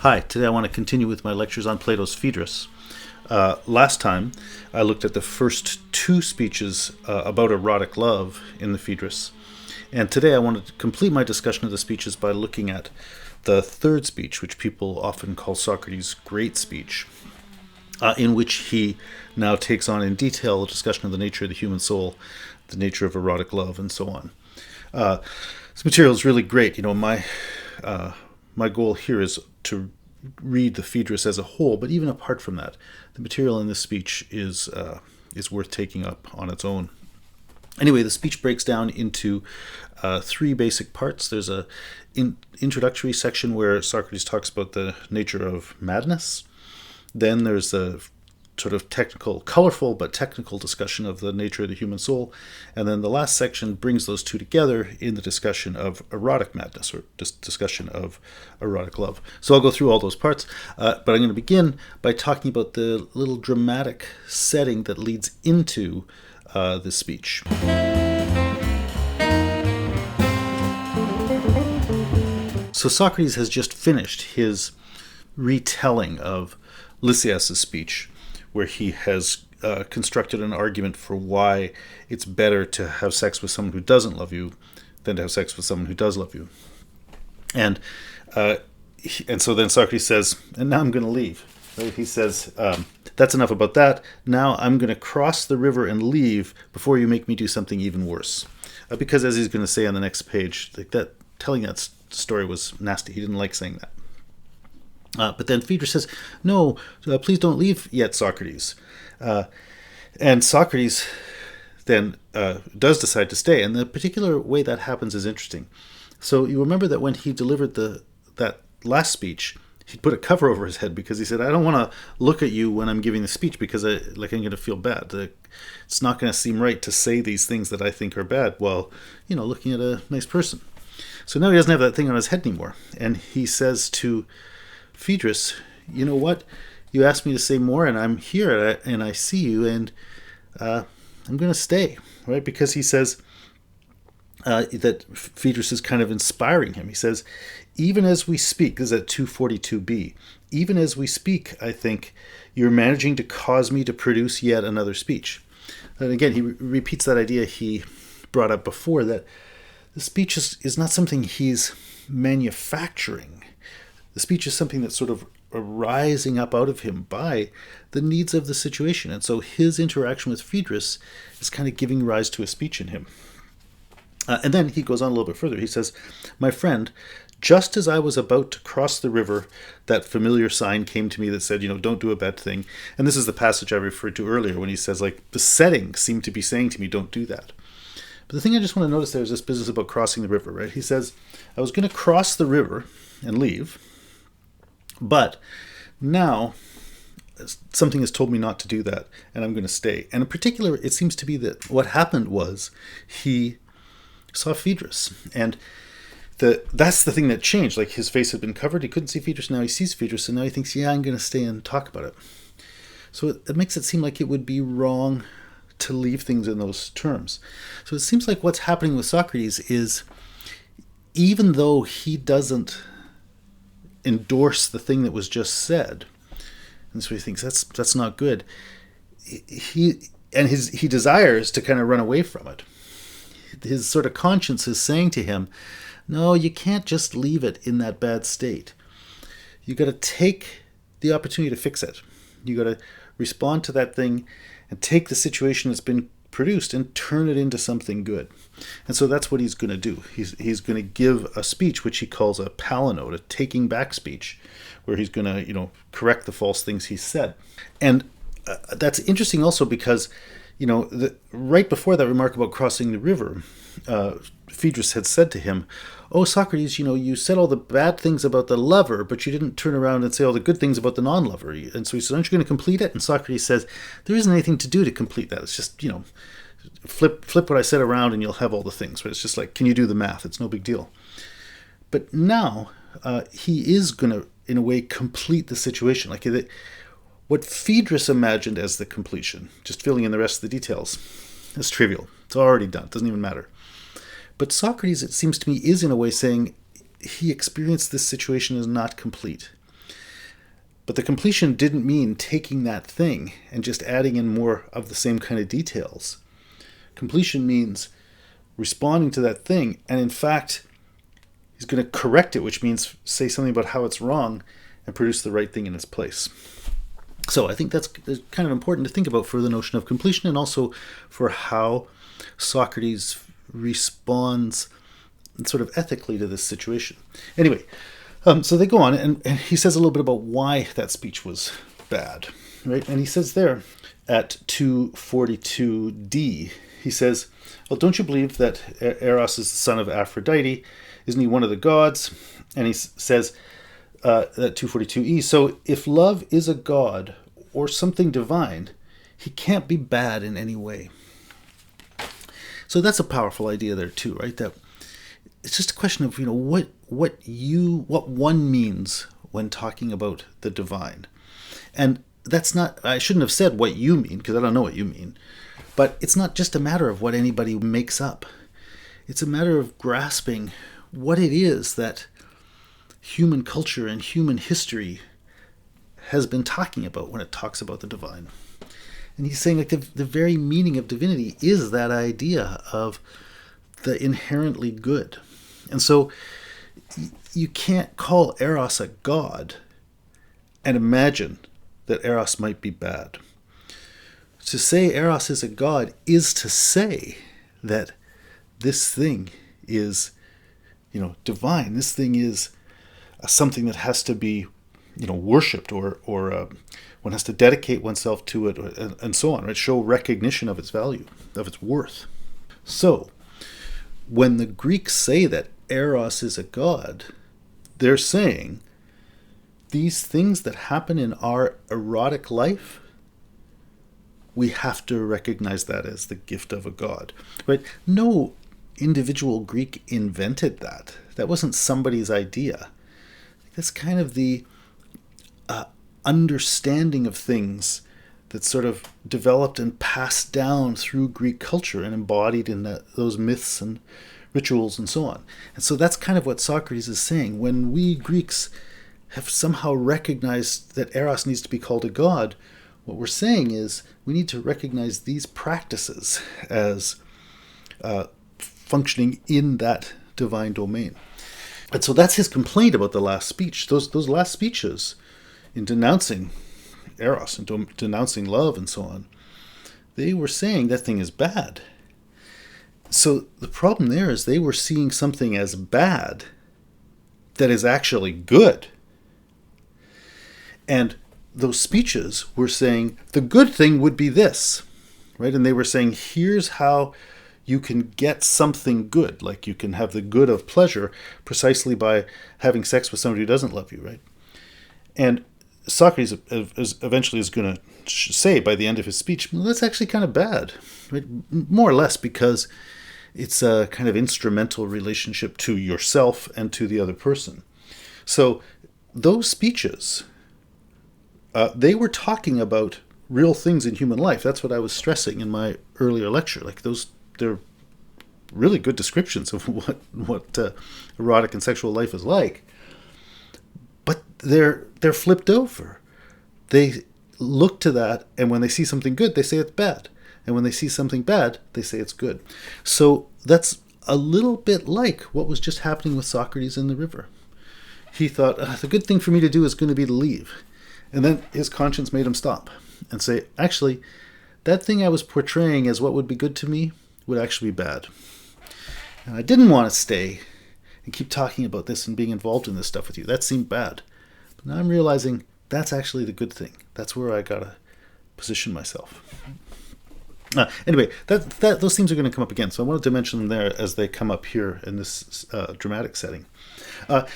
Hi, today I want to continue with my lectures on Plato's Phaedrus. Last time I looked at the first two speeches about erotic love in the Phaedrus, and today I want to complete my discussion of the speeches by looking at the third speech, which people often call Socrates' great speech, in which he now takes on in detail a discussion of the nature of the human soul, the nature of erotic love, and so on. This material is really great. My goal here is to read the Phaedrus as a whole, but even apart from that, the material in this speech is worth taking up on its own. Anyway, the speech breaks down into three basic parts. There's a introductory section where Socrates talks about the nature of madness. Then there's a sort of colorful but technical discussion of the nature of the human soul. And then the last section brings those two together in the discussion of erotic madness, or discussion of erotic love. So I'll go through all those parts, but I'm going to begin by talking about the little dramatic setting that leads into this speech. So Socrates has just finished his retelling of Lysias' speech, where he has constructed an argument for why it's better to have sex with someone who doesn't love you than to have sex with someone who does love you. And so then Socrates says, and now I'm going to leave. Right? He says, that's enough about that. Now I'm going to cross the river and leave before you make me do something even worse. Because as he's going to say on the next page, telling that story was nasty. He didn't like saying that. But then Phaedrus says, no, please don't leave yet, Socrates. And Socrates then does decide to stay. And the particular way that happens is interesting. So you remember that when he delivered that last speech, he put a cover over his head because he said, I don't want to look at you when I'm giving the speech because I'm going to feel bad. It's not going to seem right to say these things that I think are bad while, looking at a nice person. So now he doesn't have that thing on his head anymore. And he says to Phaedrus, you know what? You asked me to say more, and I'm here, and I see you, and I'm going to stay, right? Because he says that Phaedrus is kind of inspiring him. He says, even as we speak, this is at 242b, even as we speak, I think you're managing to cause me to produce yet another speech. And again, he repeats that idea he brought up before, that the speech is not something he's manufacturing. The speech is something that's sort of rising up out of him by the needs of the situation. And so his interaction with Phaedrus is kind of giving rise to a speech in him. And then he goes on a little bit further. He says, my friend, just as I was about to cross the river, that familiar sign came to me that said, don't do a bad thing. And this is the passage I referred to earlier when he says, the setting seemed to be saying to me, don't do that. But the thing I just want to notice there is this business about crossing the river, right? He says, I was going to cross the river and leave, but now something has told me not to do that, and I'm going to stay. And in particular, it seems to be that what happened was he saw Phaedrus, and that's the thing that changed. His face had been covered, he couldn't see Phaedrus, now he sees Phaedrus, and now he thinks, yeah, I'm going to stay and talk about it. So it makes it seem like it would be wrong to leave things in those terms. So it seems like what's happening with Socrates is, even though he doesn't endorse the thing that was just said, and so he thinks that's not good, he desires to kind of run away from it. His sort of conscience is saying to him, no, you can't just leave it in that bad state. You got to take the opportunity to fix it. You got to respond to that thing and take the situation that's been produced and turn it into something good. And so that's what he's going to do. He's going to give a speech which he calls a palinode, a taking back speech, where he's going to correct the false things he said. And that's interesting also because right before that remark about crossing the river, Phaedrus had said to him, oh, Socrates, you said all the bad things about the lover, but you didn't turn around and say all the good things about the non-lover. And so he said, aren't you going to complete it? And Socrates says, there isn't anything to do to complete that. It's just, flip what I said around and you'll have all the things. But it's just can you do the math? It's no big deal. But now he is going to, in a way, complete the situation. What Phaedrus imagined as the completion, just filling in the rest of the details, is trivial. It's already done. It doesn't even matter. But Socrates, it seems to me, is in a way saying he experienced this situation as not complete. But the completion didn't mean taking that thing and just adding in more of the same kind of details. Completion means responding to that thing, and in fact, he's going to correct it, which means say something about how it's wrong and produce the right thing in its place. So I think that's kind of important to think about for the notion of completion, and also for how Socrates responds sort of ethically to this situation. Anyway, so they go on, and he says a little bit about why that speech was bad, right? And he says there at 242d, he says, well, don't you believe that Eros is the son of Aphrodite? Isn't he one of the gods? And he says at 242e, so if love is a god or something divine, he can't be bad in any way. So that's a powerful idea there too, right? That it's just a question of, what one means when talking about the divine. And that's not, I shouldn't have said what you mean, because I don't know what you mean. But it's not just a matter of what anybody makes up. It's a matter of grasping what it is that human culture and human history has been talking about when it talks about the divine. And he's saying, like, the very meaning of divinity is that idea of the inherently good. And so you can't call Eros a god and imagine that Eros might be bad. To say Eros is a god is to say that this thing is, divine. This thing is something that has to be, worshipped, or one has to dedicate oneself to it, and so on, right? Show recognition of its value, of its worth. So, when the Greeks say that Eros is a god, they're saying these things that happen in our erotic life, we have to recognize that as the gift of a god, right? No individual Greek invented that. That wasn't somebody's idea. That's kind of the understanding of things that sort of developed and passed down through Greek culture and embodied in those myths and rituals and so on. And so that's kind of what Socrates is saying. When we Greeks have somehow recognized that Eros needs to be called a god, what we're saying is we need to recognize these practices as functioning in that divine domain. And so that's his complaint about the last speech. Those last speeches in denouncing Eros and denouncing love and so on, they were saying that thing is bad. So the problem there is they were seeing something as bad that is actually good. And those speeches were saying the good thing would be this, right? And they were saying, here's how you can get something good, like you can have the good of pleasure precisely by having sex with somebody who doesn't love you, right? And Socrates eventually is going to say by the end of his speech, well, that's actually kind of bad, right? More or less because it's a kind of instrumental relationship to yourself and to the other person. So those speeches, they were talking about real things in human life. That's what I was stressing in my earlier lecture. Like they're really good descriptions of what erotic and sexual life is like. But they're flipped over. They look to that, and when they see something good, they say it's bad. And when they see something bad, they say it's good. So that's a little bit like what was just happening with Socrates in the river. He thought, the good thing for me to do is going to be to leave. And then his conscience made him stop and say, actually, that thing I was portraying as what would be good to me would actually be bad. And I didn't want to stay and keep talking about this and being involved in this stuff with you. That seemed bad. But now I'm realizing that's actually the good thing. That's where I got to position myself. Anyway, those themes are going to come up again. So I wanted to mention them there as they come up here in this dramatic setting.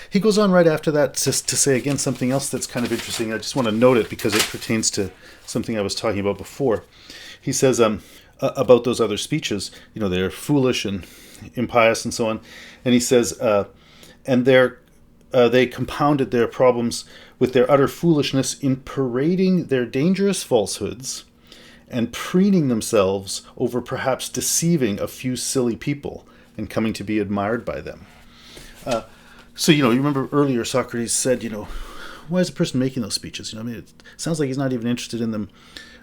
He goes on right after that to say again something else that's kind of interesting. I just want to note it because it pertains to something I was talking about before. He says about those other speeches, they're foolish and impious and so on. And he says, and they compounded their problems with their utter foolishness in parading their dangerous falsehoods and preening themselves over perhaps deceiving a few silly people and coming to be admired by them. So, you remember earlier Socrates said, why is the person making those speeches? I mean, it sounds like he's not even interested in them.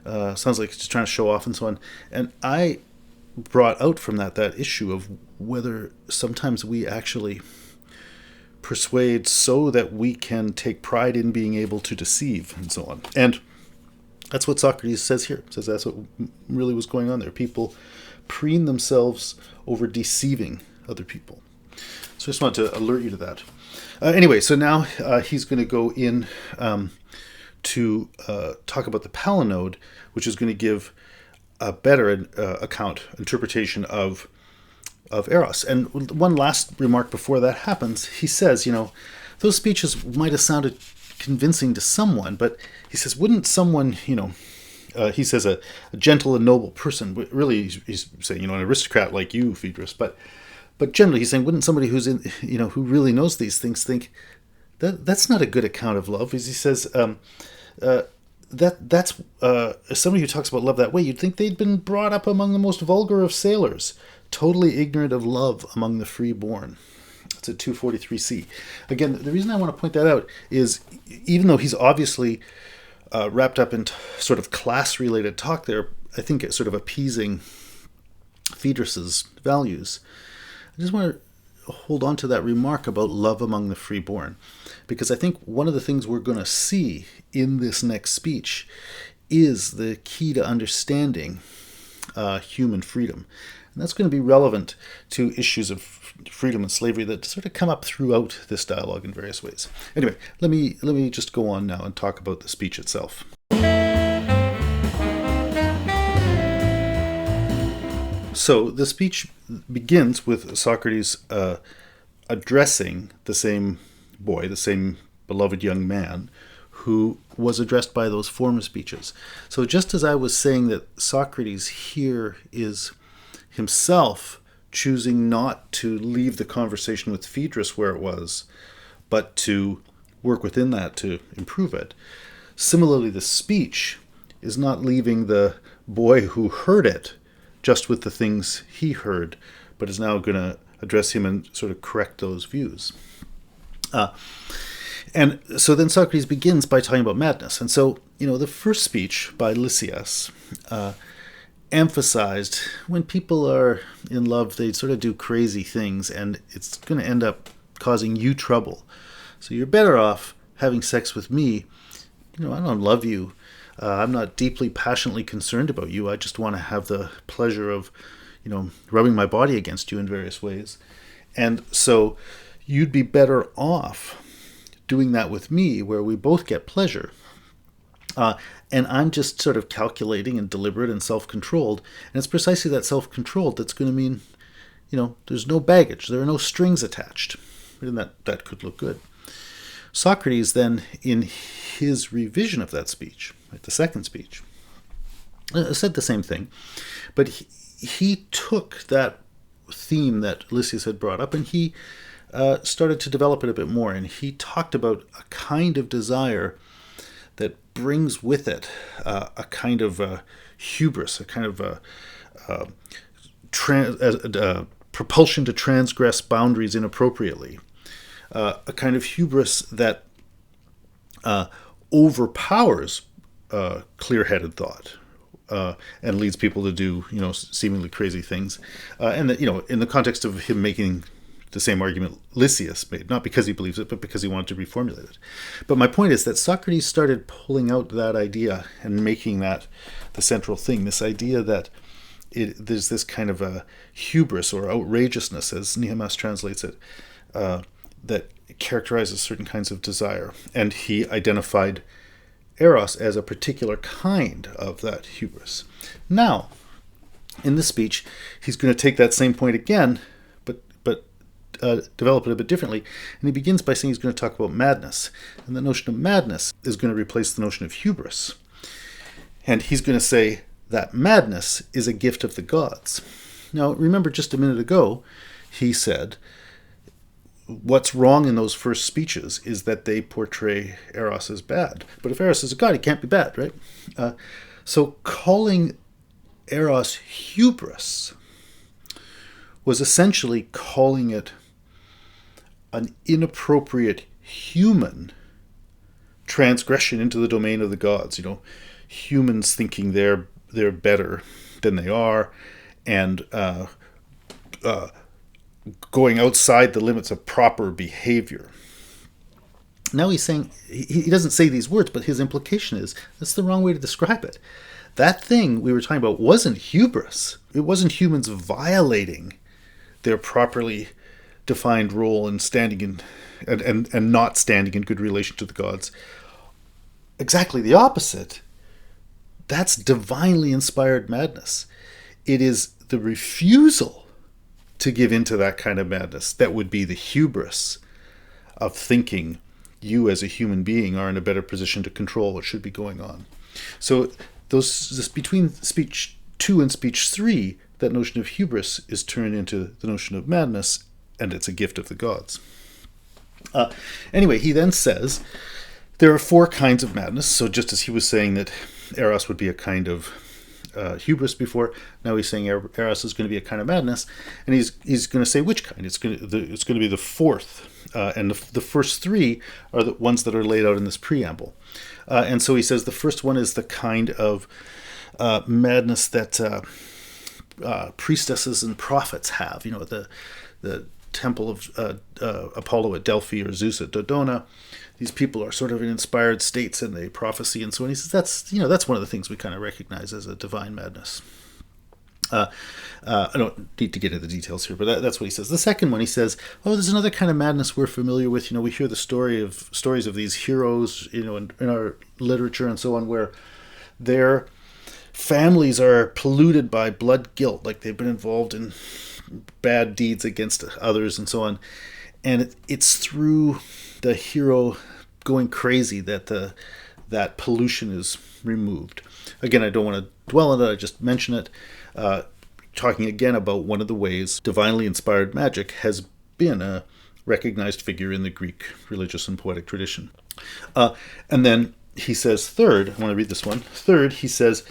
Sounds like he's just trying to show off and so on. And I brought out from that issue of whether sometimes we actually persuade so that we can take pride in being able to deceive and so on. And that's what Socrates says here. He says that's what really was going on there. People preen themselves over deceiving other people. So I just wanted to alert you to that. Anyway, so now he's going to go in to talk about the palinode, which is going to give a better interpretation of Eros. And one last remark before that happens, he says, those speeches might have sounded convincing to someone, but he says, wouldn't someone, he says a gentle and noble person, really he's saying, an aristocrat like you, Phaedrus, but generally he's saying, wouldn't somebody who's in, who really knows these things think that's not a good account of love? As he says, that's somebody who talks about love that way, you'd think they'd been brought up among the most vulgar of sailors, totally ignorant of love among the freeborn. That's at 243c. Again, the reason I want to point that out is, even though he's obviously wrapped up in sort of class-related talk there, I think it's sort of appeasing Phaedrus's values. I just want to hold on to that remark about love among the freeborn, because I think one of the things we're going to see in this next speech is the key to understanding human freedom. And that's going to be relevant to issues of freedom and slavery that sort of come up throughout this dialogue in various ways. Anyway, let me just go on now and talk about the speech itself. So the speech begins with Socrates addressing the same boy, the same beloved young man who was addressed by those former speeches. So just as I was saying that Socrates here is himself choosing not to leave the conversation with Phaedrus where it was, but to work within that to improve it. Similarly, the speech is not leaving the boy who heard it just with the things he heard, but is now going to address him and sort of correct those views. And so then Socrates begins by talking about madness. And so, the first speech by Lysias emphasized when people are in love, they sort of do crazy things, and it's going to end up causing you trouble. So you're better off having sex with me. I don't love you. I'm not deeply, passionately concerned about you. I just want to have the pleasure of, rubbing my body against you in various ways. And so you'd be better off doing that with me, where we both get pleasure. And I'm just sort of calculating and deliberate and self-controlled. And it's precisely that self-controlled that's going to mean, there's no baggage. There are no strings attached. And that could look good. Socrates then, in his revision of that speech, the second speech, said the same thing. But he took that theme that Lysias had brought up and he started to develop it a bit more. And he talked about a kind of desire that brings with it a kind of hubris, a kind of propulsion to transgress boundaries inappropriately, a kind of hubris that overpowers clear-headed thought and leads people to do, seemingly crazy things. And that, in the context of him making the same argument Lysias made, not because he believes it, but because he wanted to reformulate it. But my point is that Socrates started pulling out that idea and making that the central thing, this idea that there's this kind of a hubris or outrageousness, as Nehemias translates it, that characterizes certain kinds of desire. And he identified Eros as a particular kind of that hubris. Now, in this speech, he's going to take that same point again, but develop it a bit differently. And he begins by saying he's going to talk about madness. And the notion of madness is going to replace the notion of hubris. And he's going to say that madness is a gift of the gods. Now, remember just a minute ago, he said, what's wrong in those first speeches is that they portray Eros as bad. But if Eros is a god, he can't be bad, right? So calling Eros hubris was essentially calling it an inappropriate human transgression into the domain of the gods. Humans thinking they're better than they are, and going outside the limits of proper behavior. Now he's saying, he doesn't say these words, but his implication is that's the wrong way to describe it. That thing we were talking about wasn't hubris. It wasn't humans violating their properly defined role and standing in and not standing in good relation to the gods. Exactly the opposite. That's divinely inspired madness. It is the refusal to give into that kind of madness that would be the hubris of thinking you as a human being are in a better position to control what should be going on. So between speech 2 and speech 3, that notion of hubris is turned into the notion of madness, and it's a gift of the gods. Anyway, he then says there are 4 kinds of madness. So just as he was saying that eros would be a kind of hubris before, now he's saying eros is going to be a kind of madness, and he's going to say which kind. It's going to be the 4th, and the first 3 are the ones that are laid out in this preamble. And so he says the first one is the kind of madness that priestesses and prophets have. The temple of Apollo at Delphi or Zeus at Dodona. These people are sort of in inspired states and they prophecy and so on. He says that's one of the things we kind of recognize as a divine madness. I don't need to get into the details here, but that's what he says. The second one, he says, there's another kind of madness we're familiar with. We hear the stories of these heroes, in our literature and so on, where their families are polluted by blood guilt, like they've been involved in bad deeds against others and so on. And it's through the hero going crazy that pollution is removed. Again, I don't want to dwell on it, I just mention it. Talking again about one of the ways divinely inspired magic has been a recognized figure in the Greek religious and poetic tradition. And then he says third, I want to read this one. Third, he says,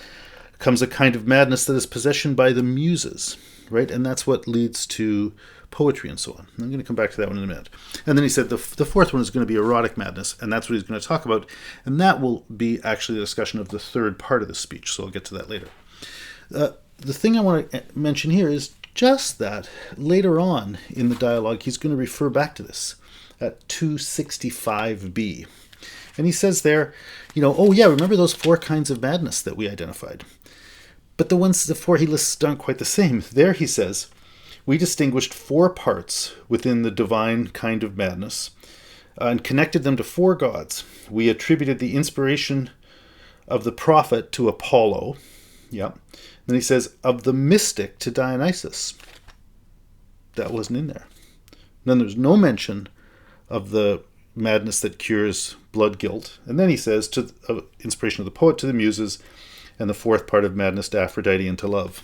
comes a kind of madness that is possession by the muses, right? And that's what leads to poetry and so on. I'm going to come back to that one in a minute. And then he said the 4th one is going to be erotic madness, and that's what he's going to talk about. And that will be actually the discussion of the 3rd part of the speech, so I'll get to that later. The thing I want to mention here is just that later on in the dialogue, he's going to refer back to this at 265b. And he says there, remember those 4 kinds of madness that we identified? But the 4 he lists aren't quite the same. There he says, we distinguished 4 parts within the divine kind of madness and connected them to 4 gods. We attributed the inspiration of the prophet to Apollo. Yep. Then he says, of the mystic to Dionysus. That wasn't in there. Then there's no mention of the madness that cures blood guilt. And then he says, inspiration of the poet to the muses, and the 4th part of madness to Aphrodite and to love.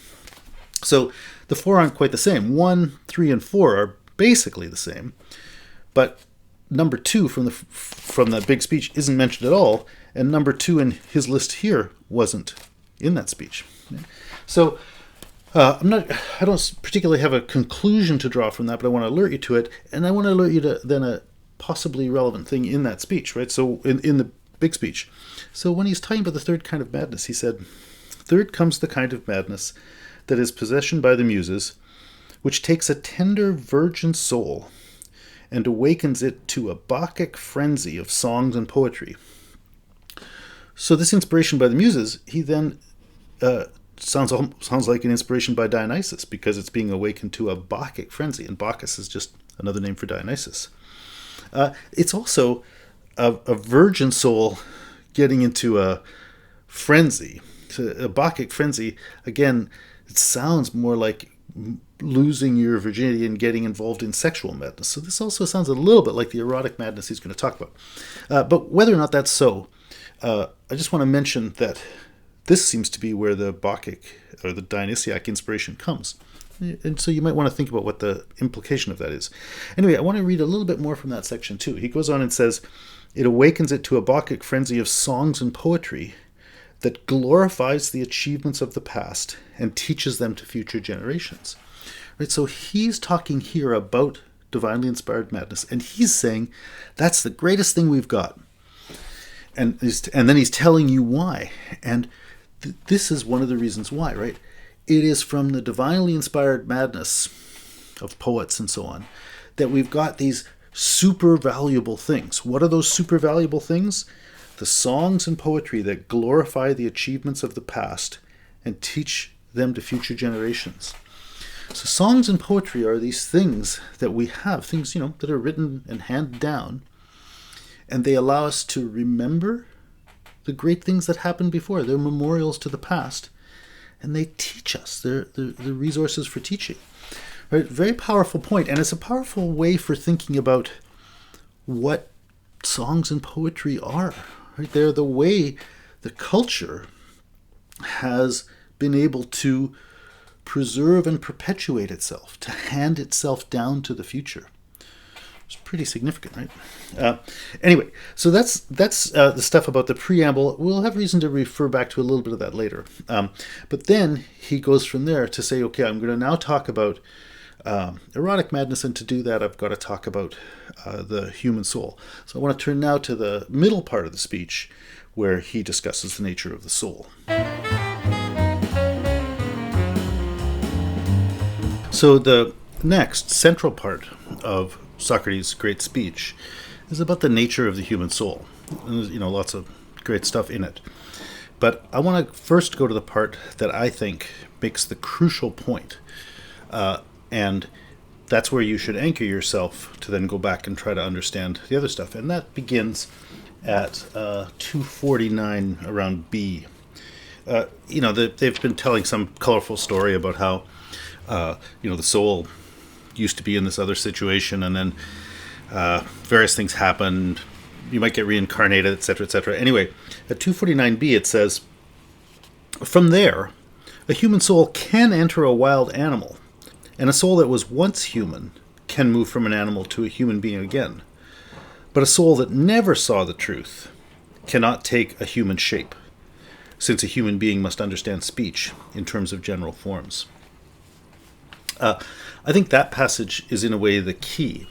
So the 4 aren't quite the same. 1, 3, and 4 are basically the same. But number 2 from the big speech isn't mentioned at all. And number 2 in his list here wasn't in that speech. So I don't particularly have a conclusion to draw from that, but I want to alert you to it, and I want to alert you to then a possibly relevant thing in that speech, right? So in the big speech. So when he's talking about the 3rd kind of madness, he said, third comes the kind of madness that is possession by the muses, which takes a tender virgin soul and awakens it to a Bacchic frenzy of songs and poetry. So this inspiration by the muses, he then sounds like an inspiration by Dionysus, because it's being awakened to a Bacchic frenzy, and Bacchus is just another name for Dionysus. It's also a virgin soul getting into a frenzy. So a Bacchic frenzy, again, it sounds more like losing your virginity and getting involved in sexual madness. So this also sounds a little bit like the erotic madness he's going to talk about. But whether or not that's so, I just want to mention that this seems to be where the Bacchic or the Dionysiac inspiration comes. And so you might want to think about what the implication of that is. Anyway, I want to read a little bit more from that section too. He goes on and says, it awakens it to a Bacchic frenzy of songs and poetry that glorifies the achievements of the past and teaches them to future generations. Right? So he's talking here about divinely inspired madness, and he's saying that's the greatest thing we've got. and then he's telling you why. And this is one of the reasons why, right? It is from the divinely inspired madness of poets and so on that we've got these super valuable things. What are those super valuable things? The songs and poetry that glorify the achievements of the past and teach them to future generations. So songs and poetry are these things that we have, things, that are written and handed down, and they allow us to remember the great things that happened before. They're memorials to the past, and they teach us. They're the resources for teaching. Right? Very powerful point, and it's a powerful way for thinking about what songs and poetry are. Right? They're the way the culture has been able to preserve and perpetuate itself, to hand itself down to the future. It's pretty significant, right? Anyway, so that's the stuff about the preamble. We'll have reason to refer back to a little bit of that later. But then he goes from there to say, okay, I'm going to now talk about erotic madness, and to do that, I've got to talk about the human soul. So I want to turn now to the middle part of the speech, where he discusses the nature of the soul. So the next central part of Socrates' great speech is about the nature of the human soul. And there's, lots of great stuff in it. But I want to first go to the part that I think makes the crucial point. And that's where you should anchor yourself to then go back and try to understand the other stuff. And that begins at 249 around B. They've been telling some colorful story about how the soul used to be in this other situation, and then various things happened. You might get reincarnated, etc., etc. Anyway, at 249b it says, "From there, a human soul can enter a wild animal, and a soul that was once human can move from an animal to a human being again. But a soul that never saw the truth cannot take a human shape, since a human being must understand speech in terms of general forms." I think that passage is in a way the key,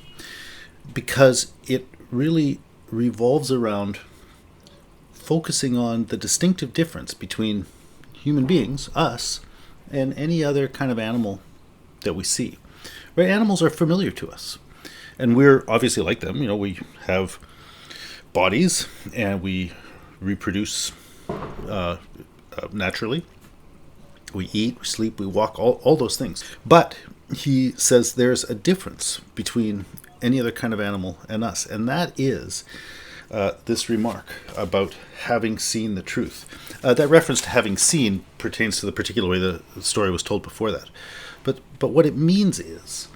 because it really revolves around focusing on the distinctive difference between human beings, us, and any other kind of animal that we see. Right? Animals are familiar to us, and we're obviously like them. We have bodies, and we reproduce naturally. We eat, we sleep, we walk, all those things. But he says there's a difference between any other kind of animal and us, and that is this remark about having seen the truth. That reference to having seen pertains to the particular way the story was told before that. But what it means is,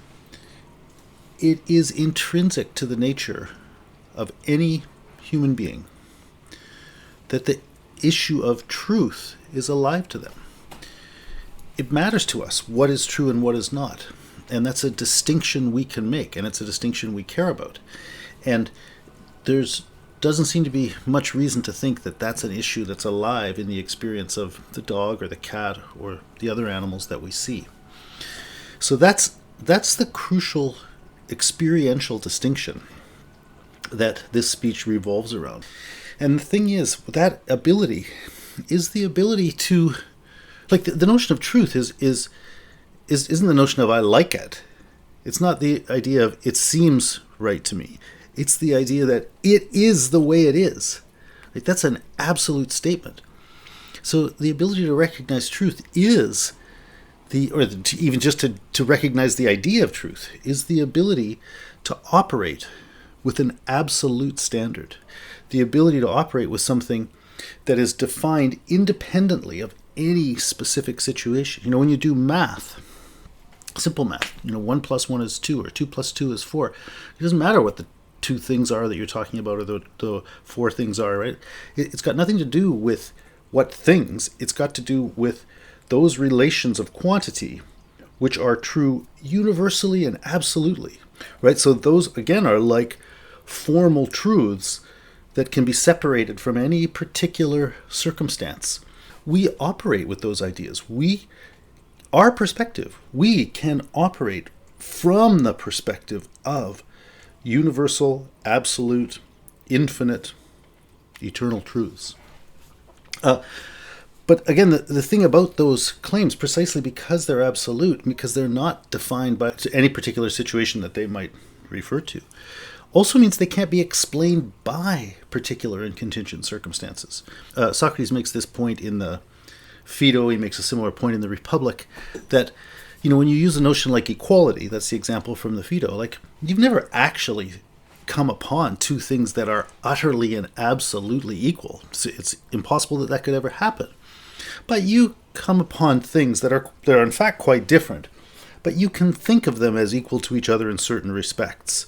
it is intrinsic to the nature of any human being that the issue of truth is alive to them. It matters to us what is true and what is not. And that's a distinction we can make, and it's a distinction we care about. And doesn't seem to be much reason to think that that's an issue that's alive in the experience of the dog or the cat or the other animals that we see. So that's the crucial experiential distinction that this speech revolves around. And the thing is, that ability is the ability to, like, the notion of truth isn't the notion of I like it. It's not the idea of it seems right to me. It's the idea that it is the way it is. Like, that's an absolute statement. So the ability to recognize truth is even just to recognize the idea of truth is the ability to operate with an absolute standard. The ability to operate with something that is defined independently of any specific situation. When you do math, simple math, 1 plus 1 is 2, or 2 plus 2 is 4. It doesn't matter what the two things are that you're talking about, or the four things are, right? It's got nothing to do with what things. It's got to do with those relations of quantity which are true universally and absolutely, right? So those, again, are like formal truths that can be separated from any particular circumstance. We operate with those ideas. Our perspective, we can operate from the perspective of universal, absolute, infinite eternal truths. But again, the thing about those claims, precisely because they're absolute, because they're not defined by any particular situation that they might refer to, also means they can't be explained by particular and contingent circumstances. Socrates makes this point in the Phaedrus. He makes a similar point in the Republic, that when you use a notion like equality, that's the example from the Phaedrus, like you've never actually come upon two things that are utterly and absolutely equal. It's impossible that could ever happen. But you come upon things that are in fact quite different, but you can think of them as equal to each other in certain respects.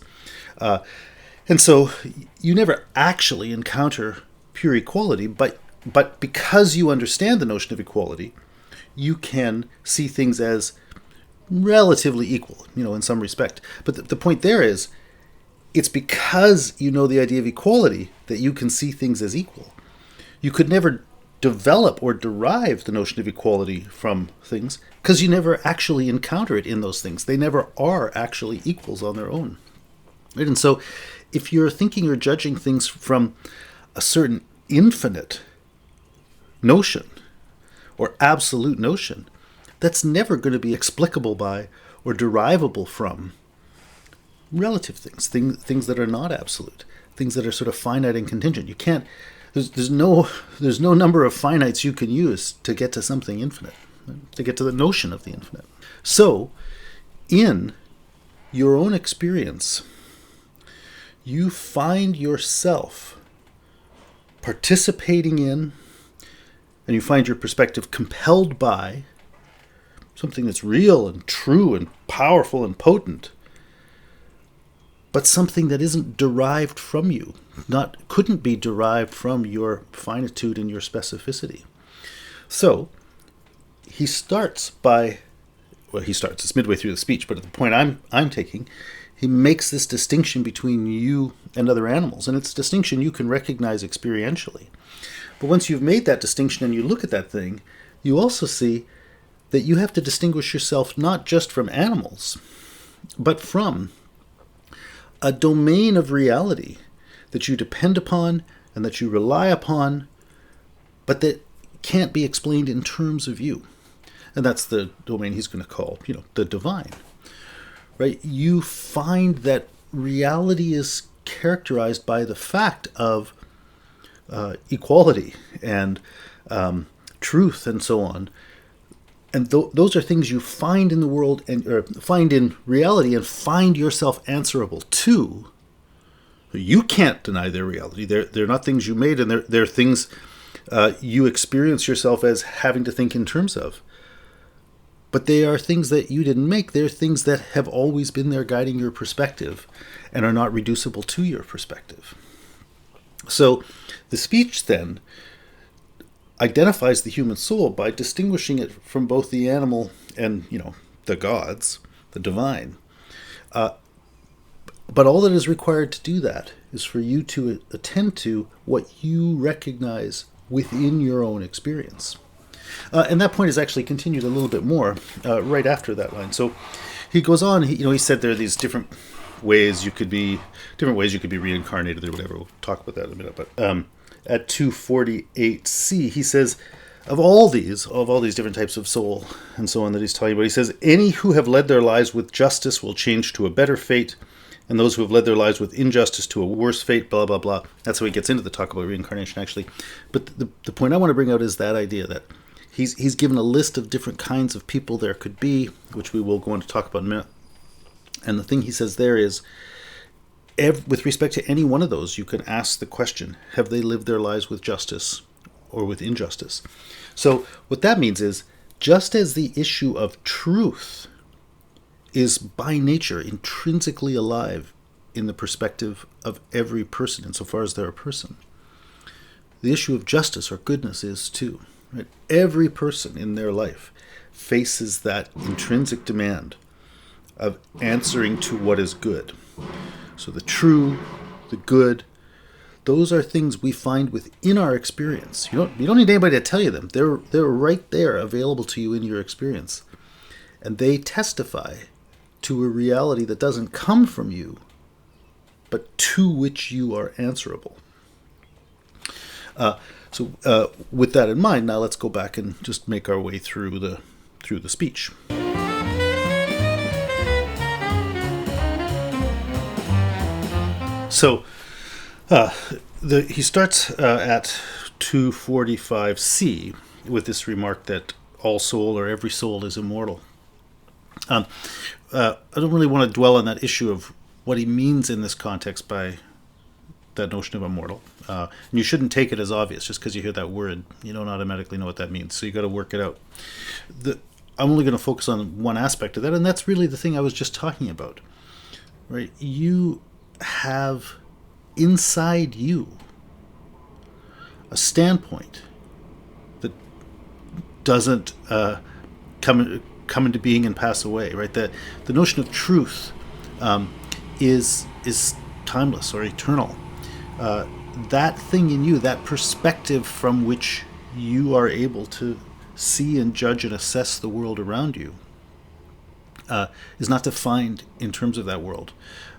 And so you never actually encounter pure equality, but because you understand the notion of equality, you can see things as relatively equal, in some respect. But the point there is, it's because you know the idea of equality that you can see things as equal. You could never develop or derive the notion of equality from things because you never actually encounter it in those things. They never are actually equals on their own. Right? And so if you're thinking or judging things from a certain infinite notion or absolute notion, that's never going to be explicable by or derivable from relative things that are not absolute, things that are sort of finite and contingent. You can't. There's no number of finites you can use to get to something infinite, to get to the notion of the infinite. So, in your own experience, you find yourself participating in, and you find your perspective compelled by something that's real and true and powerful and potent, but something that isn't derived from you, couldn't be derived from your finitude and your specificity. So he starts, it's midway through the speech, but at the point I'm taking, he makes this distinction between you and other animals, and it's a distinction you can recognize experientially. But once you've made that distinction and you look at that thing, you also see that you have to distinguish yourself not just from animals, but from a domain of reality that you depend upon and that you rely upon, but that can't be explained in terms of you. And that's the domain he's going to call, the divine. Right? You find that reality is characterized by the fact of equality and truth and so on. And those are things you find in the world or find in reality and find yourself answerable to. You can't deny their reality. They're not things you made, and they're things you experience yourself as having to think in terms of. But they are things that you didn't make. They're things that have always been there guiding your perspective and are not reducible to your perspective. So the speech then identifies the human soul by distinguishing it from both the animal and, the gods, the divine. But all that is required to do that is for you to attend to what you recognize within your own experience. And that point is actually continued a little bit more right after that line. So he goes on. He said there are these different ways you could be reincarnated or whatever. We'll talk about that in a minute. But at 248c, he says, of all these different types of soul and so on that he's talking about, he says, any who have led their lives with justice will change to a better fate, and those who have led their lives with injustice to a worse fate, blah, blah, blah. That's how he gets into the talk about reincarnation, actually. But the point I want to bring out is that idea that he's given a list of different kinds of people there could be, which we will go on to talk about in a minute. And the thing he says there is, with respect to any one of those, you can ask the question, have they lived their lives with justice or with injustice? So what that means is, just as the issue of truth is by nature intrinsically alive in the perspective of every person, insofar as they're a person, the issue of justice or goodness is too. Right? Every person in their life faces that intrinsic demand of answering to what is good. So the true, the good, those are things we find within our experience. You don't need anybody to tell you them. They're right there, available to you in your experience. And they testify to a reality that doesn't come from you, but to which you are answerable. So with that in mind, now let's go back and just make our way through the speech. So he starts at 245c with this remark that all soul or every soul is immortal. I don't really want to dwell on that issue of what he means in this context by that notion of immortal. And you shouldn't take it as obvious just because you hear that word. You don't automatically know what that means, so you got to work it out. I'm only going to focus on one aspect of that, and that's really the thing I was just talking about. Right? You have inside you a standpoint that doesn't come into being and pass away. Right? The notion of truth is timeless or eternal. That thing in you, that perspective from which you are able to see and judge and assess the world around you, is not defined in terms of that world,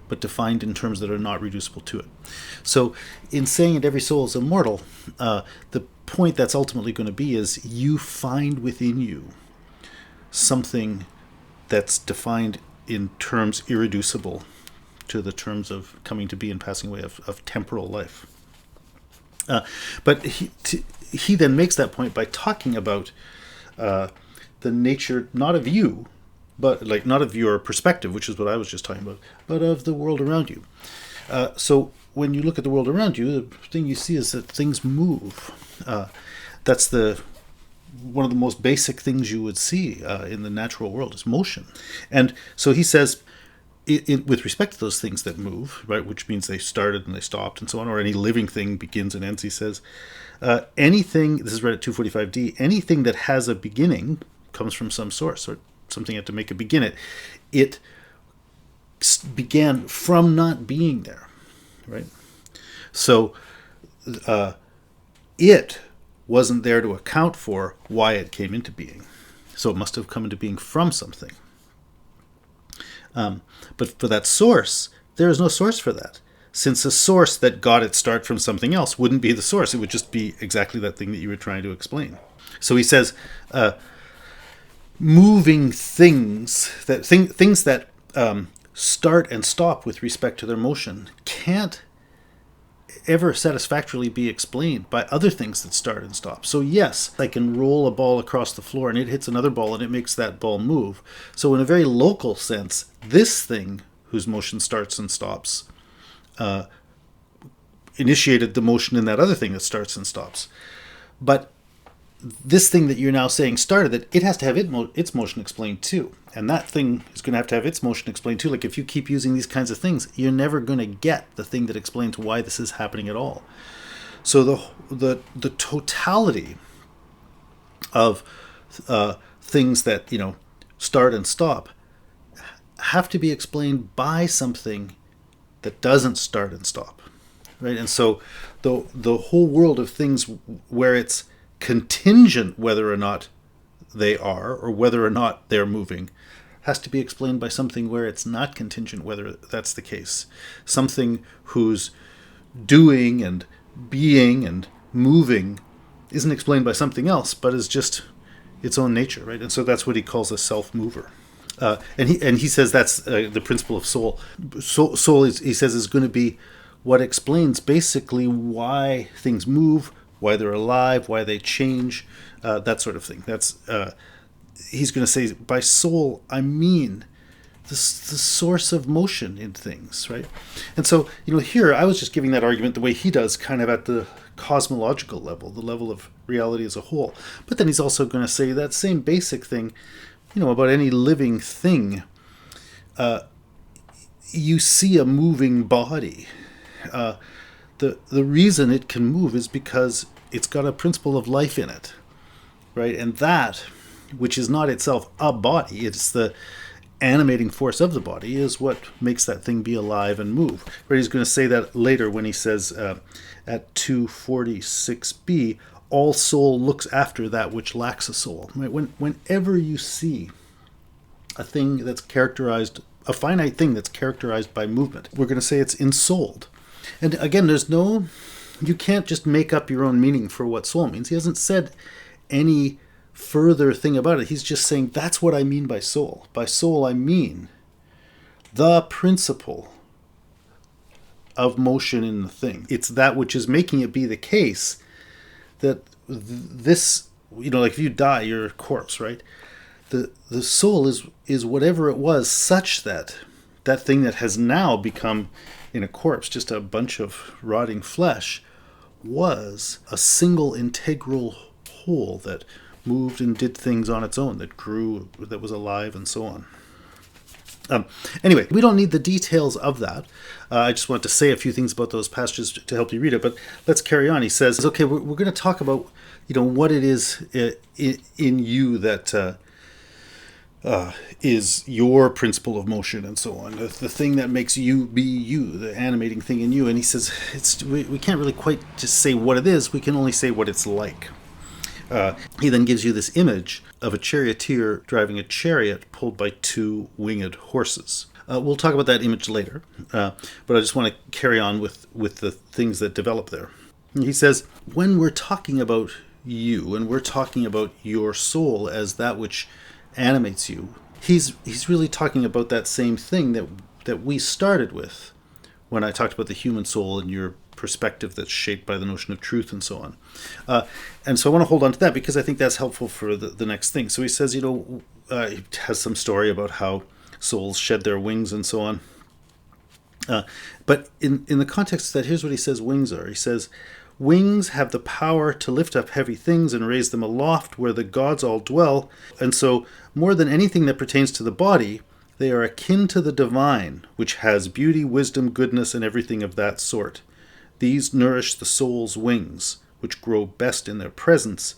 but defined in terms that are not reducible to it. So in saying that every soul is immortal, the point that's ultimately going to be is you find within you something that's defined in terms irreducible to the terms of coming to be and passing away of temporal life. But he then makes that point by talking about the nature, not of you, but like not of your perspective, which is what I was just talking about, but of the world around you. So when you look at the world around you, the thing you see is that things move. That's one of the most basic things you would see in the natural world is motion. And so he says, with respect to those things that move, right, which means they started and they stopped and so on, or any living thing begins and ends, he says, anything, this is read at 245d, anything that has a beginning comes from some source, or something had to make it begin. It began from not being there, right? So it wasn't there to account for why it came into being. So it must have come into being from something. But for that source, there is no source for that. Since a source that got its start from something else wouldn't be the source. It would just be exactly that thing that you were trying to explain. So he says, moving things, things that start and stop with respect to their motion can't ever satisfactorily be explained by other things that start and stop. So yes, I can roll a ball across the floor and it hits another ball and it makes that ball move. So in a very local sense, this thing whose motion starts and stops initiated the motion in that other thing that starts and stops. But this thing that you're now saying started it, it has to have its motion explained too. And that thing is going to have its motion explained too. Like if you keep using these kinds of things, you're never going to get the thing that explains why this is happening at all. So the totality of things that, start and stop have to be explained by something that doesn't start and stop, right? And so the whole world of things where it's contingent whether or not they are or whether or not they're moving has to be explained by something where it's not contingent whether that's the case. Something whose doing and being and moving isn't explained by something else, but is just its own nature, right? And so that's what he calls a self-mover. And he says that's the principle of soul. Soul he says, is going to be what explains basically why things move, why they're alive, why they change, that sort of thing. That's he's going to say by soul I mean the source of motion in things, right? And so here I was just giving that argument the way he does, kind of at the cosmological level, the level of reality as a whole. But then he's also going to say that same basic thing, about any living thing. You see a moving body. The reason it can move is because it's got a principle of life in it, right? And that, which is not itself a body, it's the animating force of the body, is what makes that thing be alive and move. But he's going to say that later when he says at 246b, all soul looks after that which lacks a soul. Right? Whenever you see a thing that's characterized, a finite thing that's characterized by movement, we're going to say it's ensouled. And again, there's no you can't just make up your own meaning for what soul means. He hasn't said any further thing about it. He's just saying, that's what I mean by soul. By soul, I mean the principle of motion in the thing. It's that which is making it be the case that this, like if you die, you're a corpse, right? The soul is whatever it was, such that that thing that has now become in a corpse, just a bunch of rotting flesh, was a single integral whole that moved and did things on its own, that grew, that was alive, and so on. Anyway, we don't need the details of that. I just want to say a few things about those passages to help you read it, but let's carry on. He says, okay, we're going to talk about, what it is in you that is your principle of motion and so on, the thing that makes you be you, the animating thing in you. And he says, we can't really quite just say what it is, we can only say what it's like. He then gives you this image of a charioteer driving a chariot pulled by two winged horses. We'll talk about that image later, but I just want to carry on with the things that develop there. And he says, when we're talking about you, and we're talking about your soul as that which animates you, he's really talking about that same thing that we started with when I talked about the human soul and your perspective that's shaped by the notion of truth and so on. And so I want to hold on to that because I think that's helpful for the next thing. So he says, he has some story about how souls shed their wings and so on. But in the context of that, here's what he says wings are. He says, wings have the power to lift up heavy things and raise them aloft where the gods all dwell. And so more than anything that pertains to the body, they are akin to the divine, which has beauty, wisdom, goodness, and everything of that sort. These nourish the soul's wings, which grow best in their presence,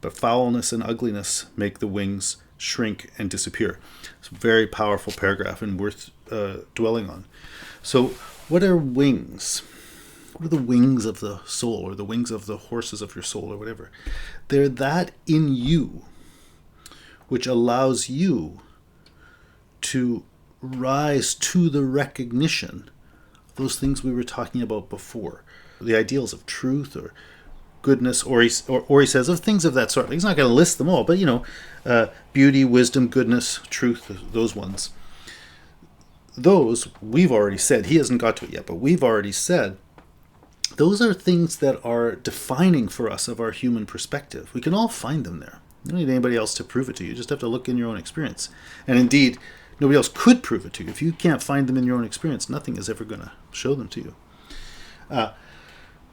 but foulness and ugliness make the wings shrink and disappear. It's a very powerful paragraph and worth dwelling on. So what are wings? What are the wings of the soul, or the wings of the horses of your soul, or whatever? They're that in you which allows you to rise to the recognition of those things we were talking about before, the ideals of truth or goodness, or he says of things of that sort. He's not going to list them all, but beauty, wisdom, goodness, truth, those ones. Those we've already said. He hasn't got to it yet, but we've already said those are things that are defining for us of our human perspective. We can all find them there. You don't need anybody else to prove it to you. You just have to look in your own experience. And indeed, nobody else could prove it to you. If you can't find them in your own experience, nothing is ever going to show them to you.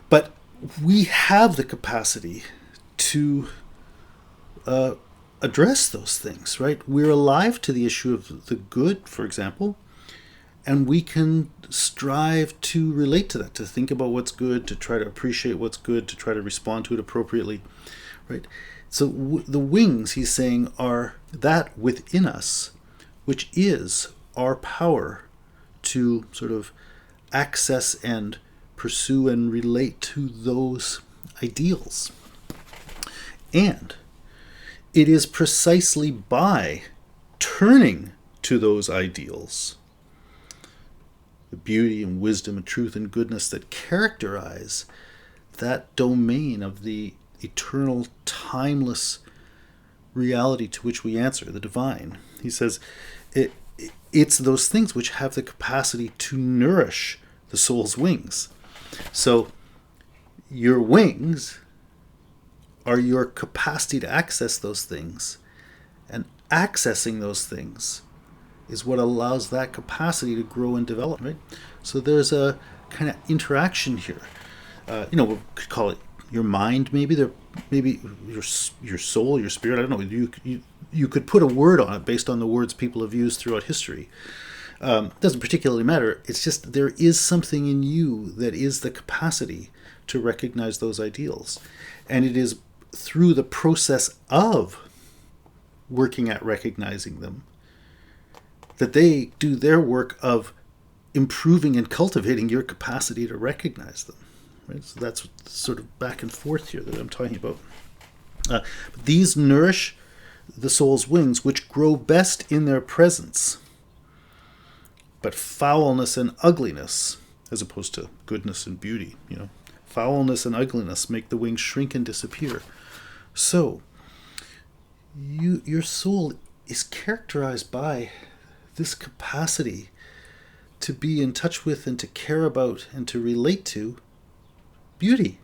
But we have the capacity to address those things, right? We're alive to the issue of the good, for example, and we can strive to relate to that, to think about what's good, to try to appreciate what's good, to try to respond to it appropriately, right? So the wings, he's saying, are that within us, which is our power to sort of access and pursue and relate to those ideals. And it is precisely by turning to those ideals, the beauty and wisdom and truth and goodness that characterize that domain of the eternal, timeless reality to which we answer, the divine. He says it's those things which have the capacity to nourish the soul's wings. So your wings are your capacity to access those things, and accessing those things is what allows that capacity to grow and develop, right? So there's a kind of interaction here. We could call it your mind, maybe your soul, your spirit. I don't know. You could put a word on it based on the words people have used throughout history. It doesn't particularly matter. It's just there is something in you that is the capacity to recognize those ideals. And it is through the process of working at recognizing them that they do their work of improving and cultivating your capacity to recognize them. Right? So that's sort of back and forth here that I'm talking about. These nourish the soul's wings, which grow best in their presence. But foulness and ugliness, as opposed to goodness and beauty, foulness and ugliness make the wings shrink and disappear. So, your soul is characterized by this capacity to be in touch with and to care about and to relate to beauty,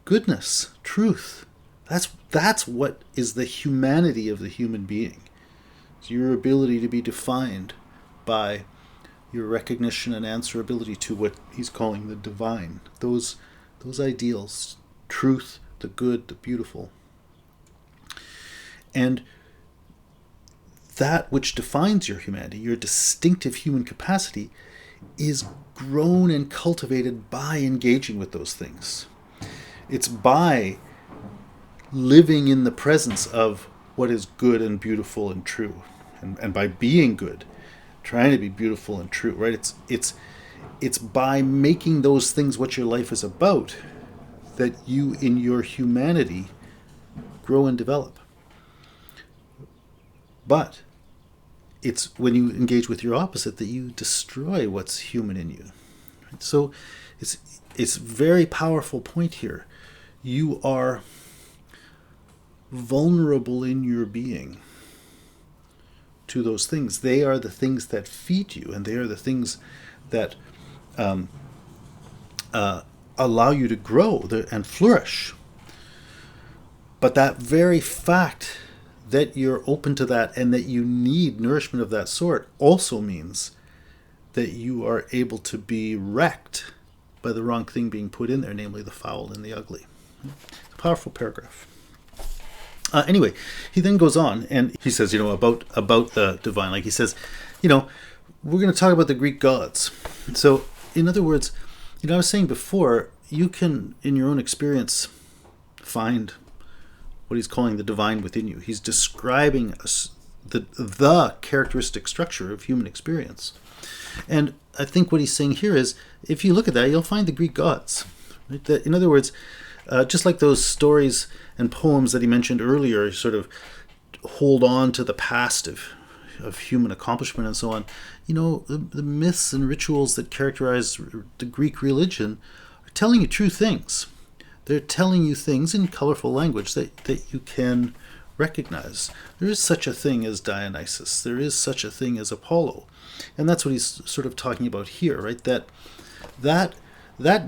goodness, truth. That's what is the humanity of the human being. It's your ability to be defined by your recognition and answerability to what he's calling the divine. Those ideals, truth, the good, the beautiful. And that which defines your humanity, your distinctive human capacity, is grown and cultivated by engaging with those things. It's by living in the presence of what is good and beautiful and true, and by being good, trying to be beautiful and true, right? It's by making those things what your life is about that you, in your humanity, grow and develop. But it's when you engage with your opposite that you destroy what's human in you. Right? So it's a very powerful point here. You are vulnerable in your being to those things. They are the things that feed you, and they are the things that allow you to grow and flourish. But that very fact that you're open to that and that you need nourishment of that sort also means that you are able to be wrecked by the wrong thing being put in there, namely the foul and the ugly. It's a powerful paragraph. Anyway, he then goes on and he says, about the divine, like he says, we're going to talk about the Greek gods. So, in other words, I was saying before, you can, in your own experience, find what he's calling the divine within you. He's describing the characteristic structure of human experience. And I think what he's saying here is, if you look at that, you'll find the Greek gods. Right? That, in other words, just like those stories and poems that he mentioned earlier, sort of hold on to the past of human accomplishment and so on. The myths and rituals that characterize the Greek religion are telling you true things. They're telling you things in colorful language that you can recognize. There is such a thing as Dionysus. There is such a thing as Apollo. And that's what he's sort of talking about here, right? That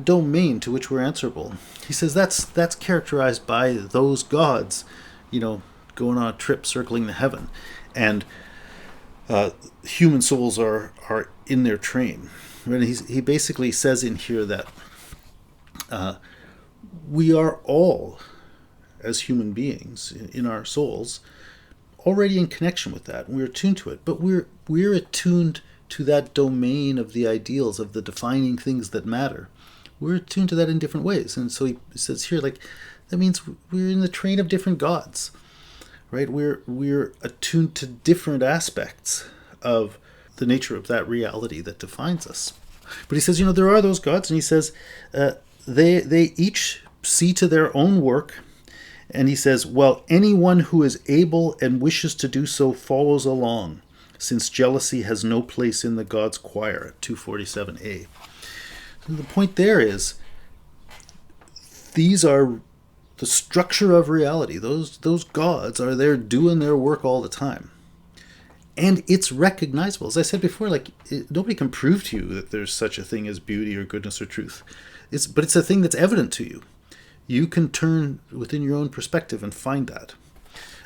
domain to which we're answerable. He says that's characterized by those gods, going on a trip circling the heaven. And human souls are in their train. Right? He basically says in here that we are all, as human beings, in our souls, already in connection with that. We're attuned to it, but we're attuned to that domain of the ideals, of the defining things that matter. We're attuned to that in different ways. And so he says here, that means we're in the train of different gods, right? We're attuned to different aspects of the nature of that reality that defines us. But he says, there are those gods, and he says they each see to their own work. And he says, well, anyone who is able and wishes to do so follows along, since jealousy has no place in the God's choir, at 247a. So the point there is, these are the structure of reality. Those gods are there doing their work all the time. And it's recognizable. As I said before, nobody can prove to you that there's such a thing as beauty or goodness or truth. But it's a thing that's evident to you. You can turn within your own perspective and find that.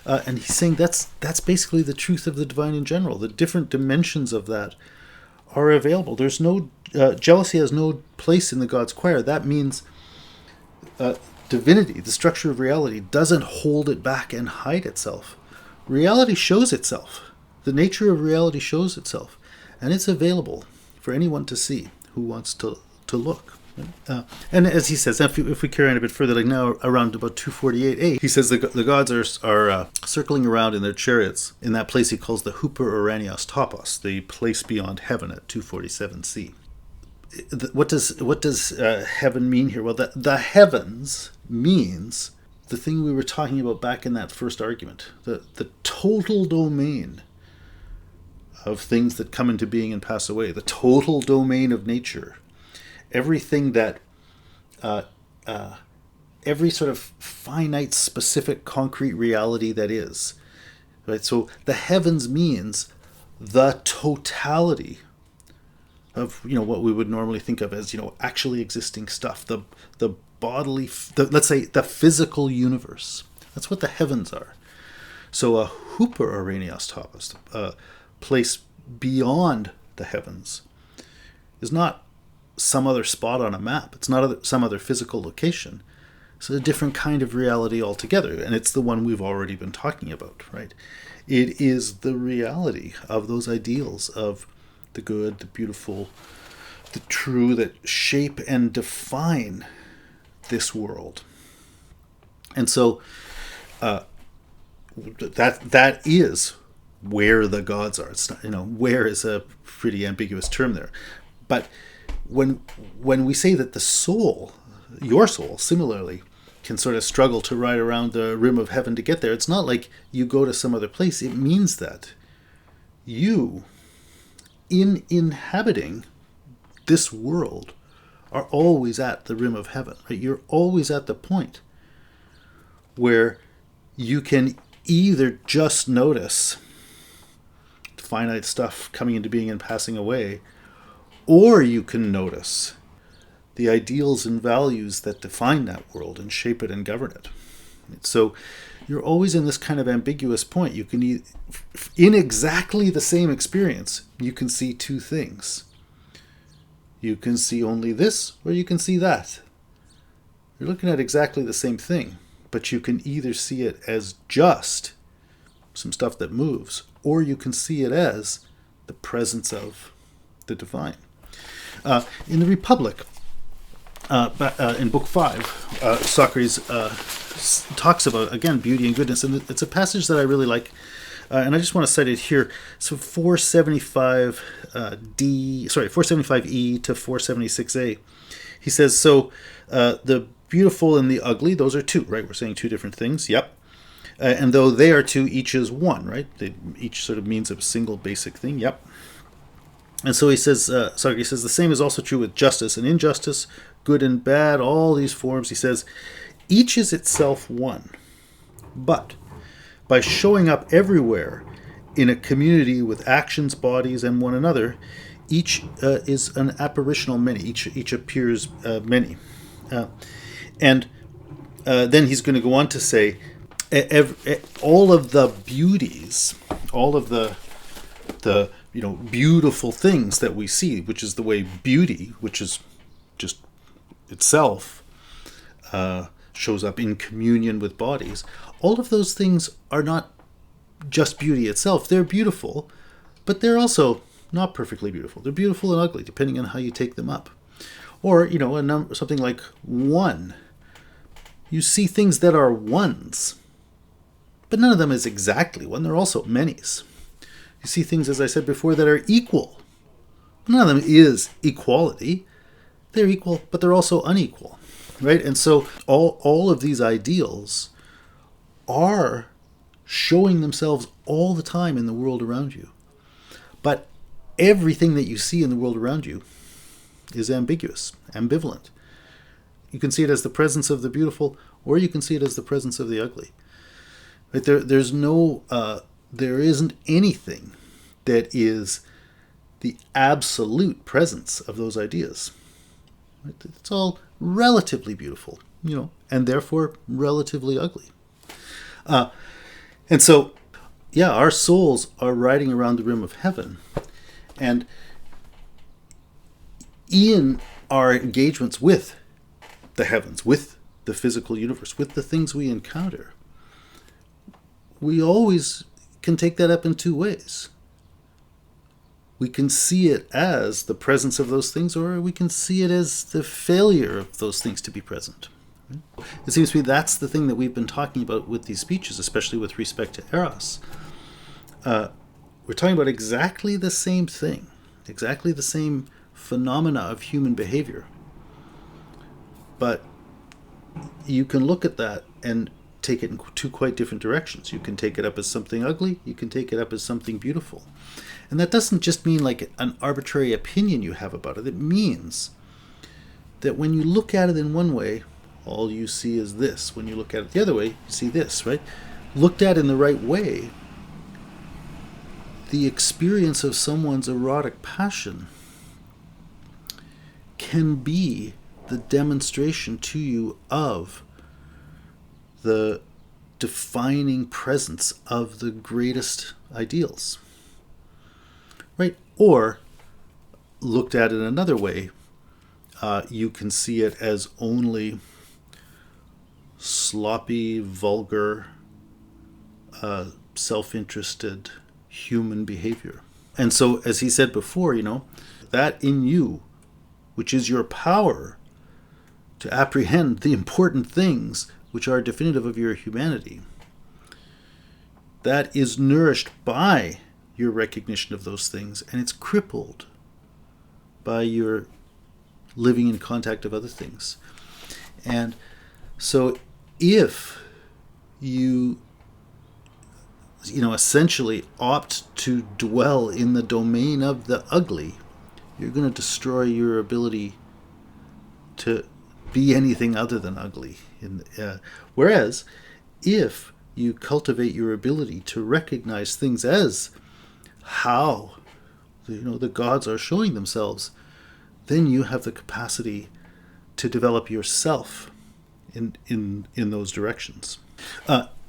And he's saying that's basically the truth of the divine in general. The different dimensions of that are available. There's no jealousy has no place in the God's choir. That means divinity, the structure of reality, doesn't hold it back and hide itself. Reality shows itself. The nature of reality shows itself, and it's available for anyone to see who wants to look. And as he says, if we carry on a bit further, now around about 248a, he says the gods are circling around in their chariots in that place he calls the Hooper Oranios Topos, the place beyond heaven, at 247c. What does heaven mean here? Well, the heavens means the thing we were talking about back in that first argument, the total domain of things that come into being and pass away, the total domain of nature. Everything that every sort of finite, specific, concrete reality that is. Right? So the heavens means the totality of what we would normally think of as actually existing stuff, the bodily, let's say the physical universe. That's what the heavens are. So a hooper arrhenios topos, a place beyond the heavens, is not some other spot on a map. It's not some other physical location. It's a different kind of reality altogether, and it's the one we've already been talking about, right? It is the reality of those ideals of the good, the beautiful, the true, that shape and define this world. And so that is where the gods are. It's not, where is a pretty ambiguous term there. But when we say that the soul, your soul, similarly, can sort of struggle to ride around the rim of heaven to get there, it's not like you go to some other place. It means that you, in inhabiting this world, are always at the rim of heaven. Right? You're always at the point where you can either just notice finite stuff coming into being and passing away, or you can notice the ideals and values that define that world and shape it and govern it. So you're always in this kind of ambiguous point. You can, in exactly the same experience, you can see two things. You can see only this, or you can see that. You're looking at exactly the same thing, but you can either see it as just some stuff that moves, or you can see it as the presence of the divine. In the Republic, in Book 5, Socrates talks about, again, beauty and goodness, and it's a passage that I really like, and I just want to cite it here. So 475e to 476a, he says, so the beautiful and the ugly, those are two, right? We're saying two different things, yep. And though they are two, each is one, right? Each sort of means a single basic thing, yep. And so he says, Socrates says, the same is also true with justice and injustice, good and bad, all these forms. He says, each is itself one. But by showing up everywhere in a community with actions, bodies, and one another, each is an apparitional many. Each appears many. And then he's going to go on to say, all of the beauties, all of the beautiful things that we see, which is the way beauty, which is just itself, shows up in communion with bodies. All of those things are not just beauty itself. They're beautiful, but they're also not perfectly beautiful. They're beautiful and ugly, depending on how you take them up. Or, something like one. You see things that are ones, but none of them is exactly one. They're also manys. You see things, as I said before, that are equal. None of them is equality. They're equal, but they're also unequal, right? And so all of these ideals are showing themselves all the time in the world around you. But everything that you see in the world around you is ambiguous, ambivalent. You can see it as the presence of the beautiful, or you can see it as the presence of the ugly. Right? There isn't anything that is the absolute presence of those ideas. Right? It's all relatively beautiful, and therefore relatively ugly. And so, our souls are riding around the rim of heaven, and in our engagements with the heavens, with the physical universe, with the things we encounter, we always can take that up in two ways. We can see it as the presence of those things, or we can see it as the failure of those things to be present. It seems to me that's the thing that we've been talking about with these speeches, especially with respect to Eros. We're talking about exactly the same thing, exactly the same phenomena of human behavior. But you can look at that and take it in two quite different directions. You can take it up as something ugly, you can take it up as something beautiful. And that doesn't just mean like an arbitrary opinion you have about it. It means that when you look at it in one way, all you see is this. When you look at it the other way, you see this, right? Looked at in the right way, the experience of someone's erotic passion can be the demonstration to you of the defining presence of the greatest ideals, right? Or, looked at in another way, you can see it as only sloppy, vulgar, self-interested human behavior. And so, as he said before, that in you, which is your power to apprehend the important things which are definitive of your humanity, that is nourished by your recognition of those things, and it's crippled by your living in contact of other things. And so if you essentially opt to dwell in the domain of the ugly, you're going to destroy your ability to be anything other than ugly. Whereas, if you cultivate your ability to recognize things as how the gods are showing themselves, then you have the capacity to develop yourself in those directions.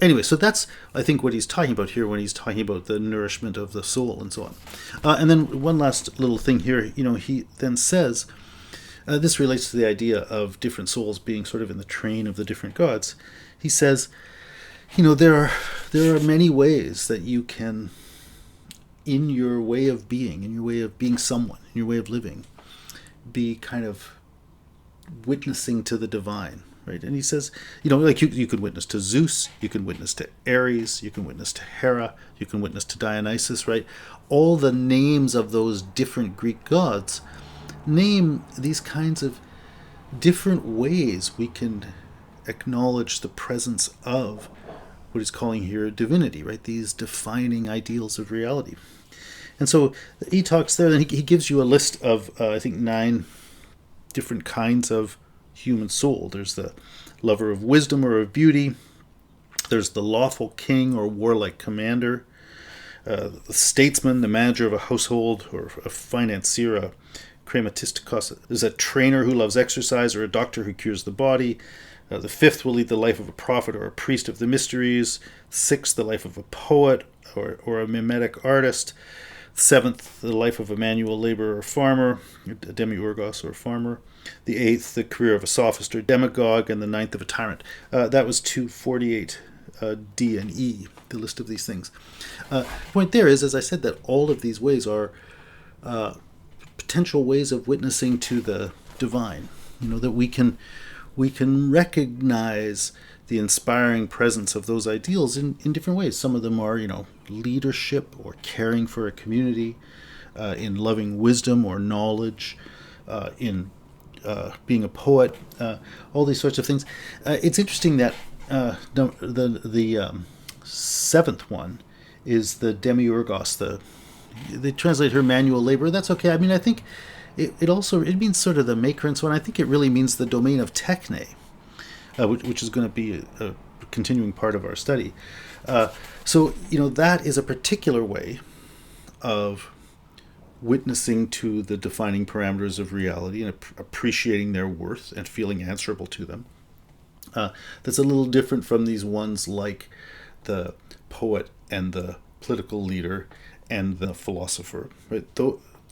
Anyway, so that's, I think, what he's talking about here when he's talking about the nourishment of the soul and so on. And then one last little thing here, he then says, this relates to the idea of different souls being sort of in the train of the different gods. He says, there are many ways that you can, in your way of being, in your way of being someone, in your way of living, be kind of witnessing to the divine. Right? And he says, like you could witness to Zeus, you can witness to Ares, you can witness to Hera, you can witness to Dionysus, right? All the names of those different Greek gods name these kinds of different ways we can acknowledge the presence of what he's calling here divinity, right? These defining ideals of reality. And so he talks there, and he gives you a list of, I think, 9 different kinds of human soul. There's the lover of wisdom or of beauty. There's the lawful king or warlike commander, the statesman, the manager of a household, or a financier, a krematistikos. There's a trainer who loves exercise, or a doctor who cures the body. The 5th will lead the life of a prophet or a priest of the mysteries. 6th, the life of a poet or a mimetic artist. 7th, the life of a manual laborer or farmer, a demiurgos or farmer. The 8th, the career of a sophist or demagogue, and the 9th of a tyrant. That was 241d and e, the list of these things. The point there is, as I said, that all of these ways are potential ways of witnessing to the divine. That we can recognize the inspiring presence of those ideals in different ways. Some of them are, leadership or caring for a community, in loving wisdom or knowledge, in being a poet, all these sorts of things. It's interesting that the 7th one is the demiurgos. They translate her manual labor. That's okay. I mean, I think it also means sort of the maker, and so on. I think it really means the domain of techne, which is going to be a continuing part of our study. So that is a particular way of witnessing to the defining parameters of reality and appreciating their worth and feeling answerable to them. That's a little different from these ones like the poet and the political leader and the philosopher. Right?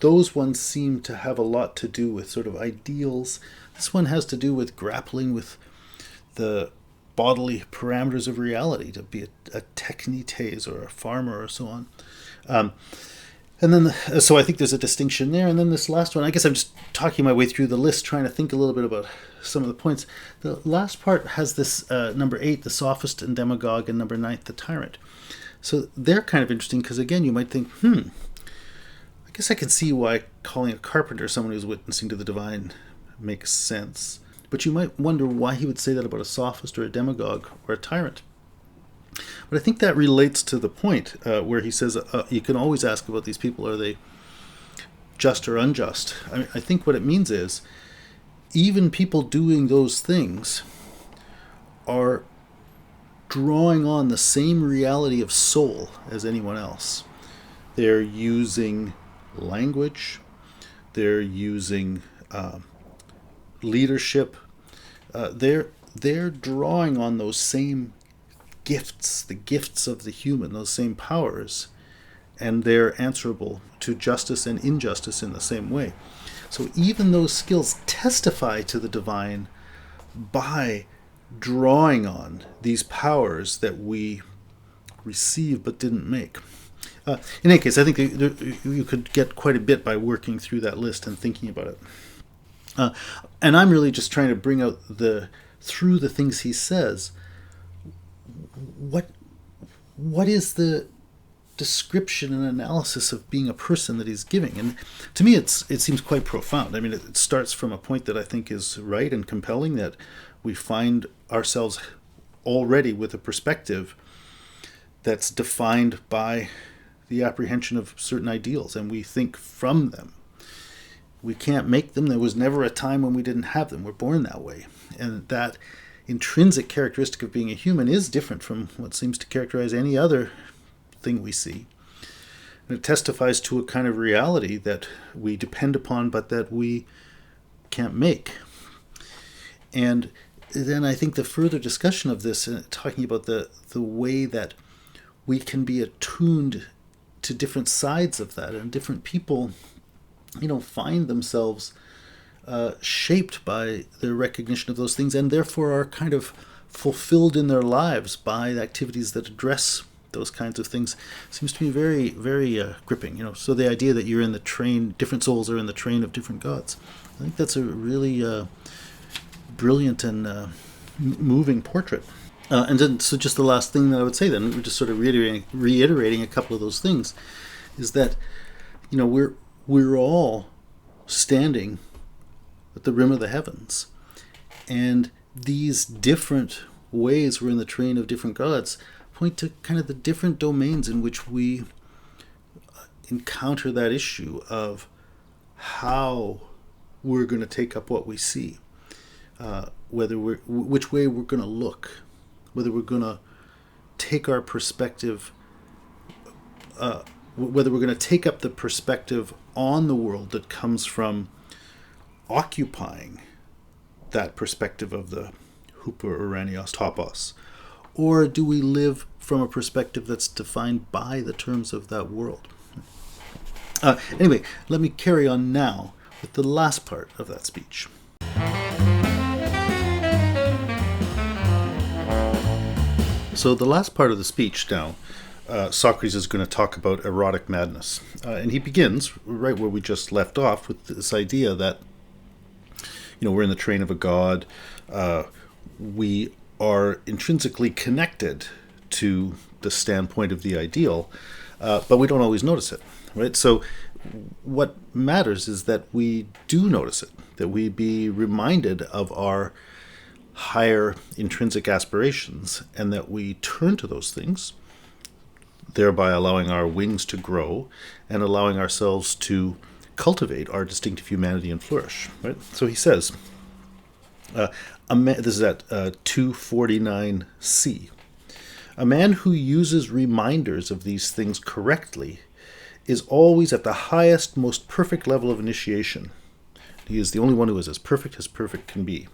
Those ones seem to have a lot to do with sort of ideals. This one has to do with grappling with the bodily parameters of reality, to be a technites or a farmer or so on. And then, so I think there's a distinction there. And then this last one, I guess I'm just talking my way through the list, trying to think a little bit about some of the points. The last part has this number 8, the sophist and demagogue, and number 9, the tyrant. So they're kind of interesting because, again, you might think, I guess I can see why calling a carpenter someone who's witnessing to the divine makes sense. But you might wonder why he would say that about a sophist or a demagogue or a tyrant. But I think that relates to the point where he says you can always ask about these people, are they just or unjust? I think what it means is even people doing those things are drawing on the same reality of soul as anyone else. They're using language, they're using leadership, they're drawing on those same gifts, the gifts of the human, those same powers, and they're answerable to justice and injustice in the same way. So even those skills testify to the divine by drawing on these powers that we receive but didn't make. In any case, I think you could get quite a bit by working through that list and thinking about it. And I'm really just trying to bring out through the things he says, what is the description and analysis of being a person that he's giving. And to me, it seems quite profound. I mean, it starts from a point that I think is right and compelling, that we find ourselves already with a perspective that's defined by the apprehension of certain ideals, and we think from them. We can't make them. There was never a time when we didn't have them. We're born that way. And that intrinsic characteristic of being a human is different from what seems to characterize any other thing we see. And it testifies to a kind of reality that we depend upon but that we can't make. And then I think the further discussion of this, talking about the way that we can be attuned to different sides of that, and different people, find themselves shaped by their recognition of those things, and therefore are kind of fulfilled in their lives by the activities that address those kinds of things, seems to be very, very gripping. So the idea that you're in the train, different souls are in the train of different gods, I think that's a really brilliant and moving portrait. And then, so just the last thing that I would say then, we're just sort of reiterating a couple of those things, is that, we're all standing at the rim of the heavens, and these different ways we're in the train of different gods point to kind of the different domains in which we encounter that issue of how we're going to take up what we see, which way we're going to look, whether we're going to take our perspective, whether we're going to take up the perspective on the world that comes from occupying that perspective of the hupor uranios topos, or do we live from a perspective that's defined by the terms of that world? Anyway, let me carry on now with the last part of that speech. So the last part of the speech now, Socrates is going to talk about erotic madness. And he begins right where we just left off with this idea that, we're in the train of a god. We are intrinsically connected to the standpoint of the ideal, but we don't always notice it, right? So what matters is that we do notice it, that we be reminded of our higher intrinsic aspirations, and that we turn to those things, thereby allowing our wings to grow and allowing ourselves to cultivate our distinctive humanity and flourish, right? So he says, this is at 249c, a man who uses reminders of these things correctly is always at the highest, most perfect level of initiation. He is the only one who is as perfect can be.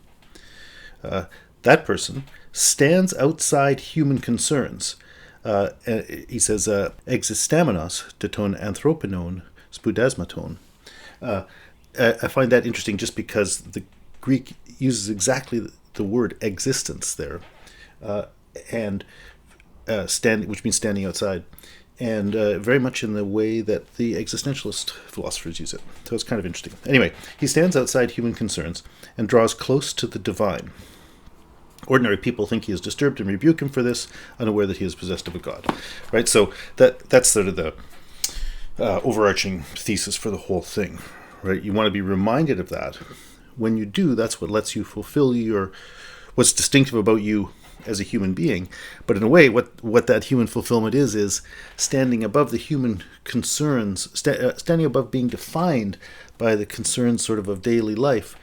That person stands outside human concerns. He says, existamenos de ton anthropinon spudasmaton. I find that interesting just because the Greek uses exactly the word existence there, and which means standing outside, and very much in the way that the existentialist philosophers use it. So it's kind of interesting. Anyway, he stands outside human concerns and draws close to the divine. Ordinary people think he is disturbed and rebuke him for this, unaware that he is possessed of a god. Right? So that's sort of the overarching thesis for the whole thing. Right? You want to be reminded of that. When you do, that's what lets you fulfill what's distinctive about you as a human being. But in a way, what that human fulfillment is standing above the human concerns, standing above being defined by the concerns sort of daily life,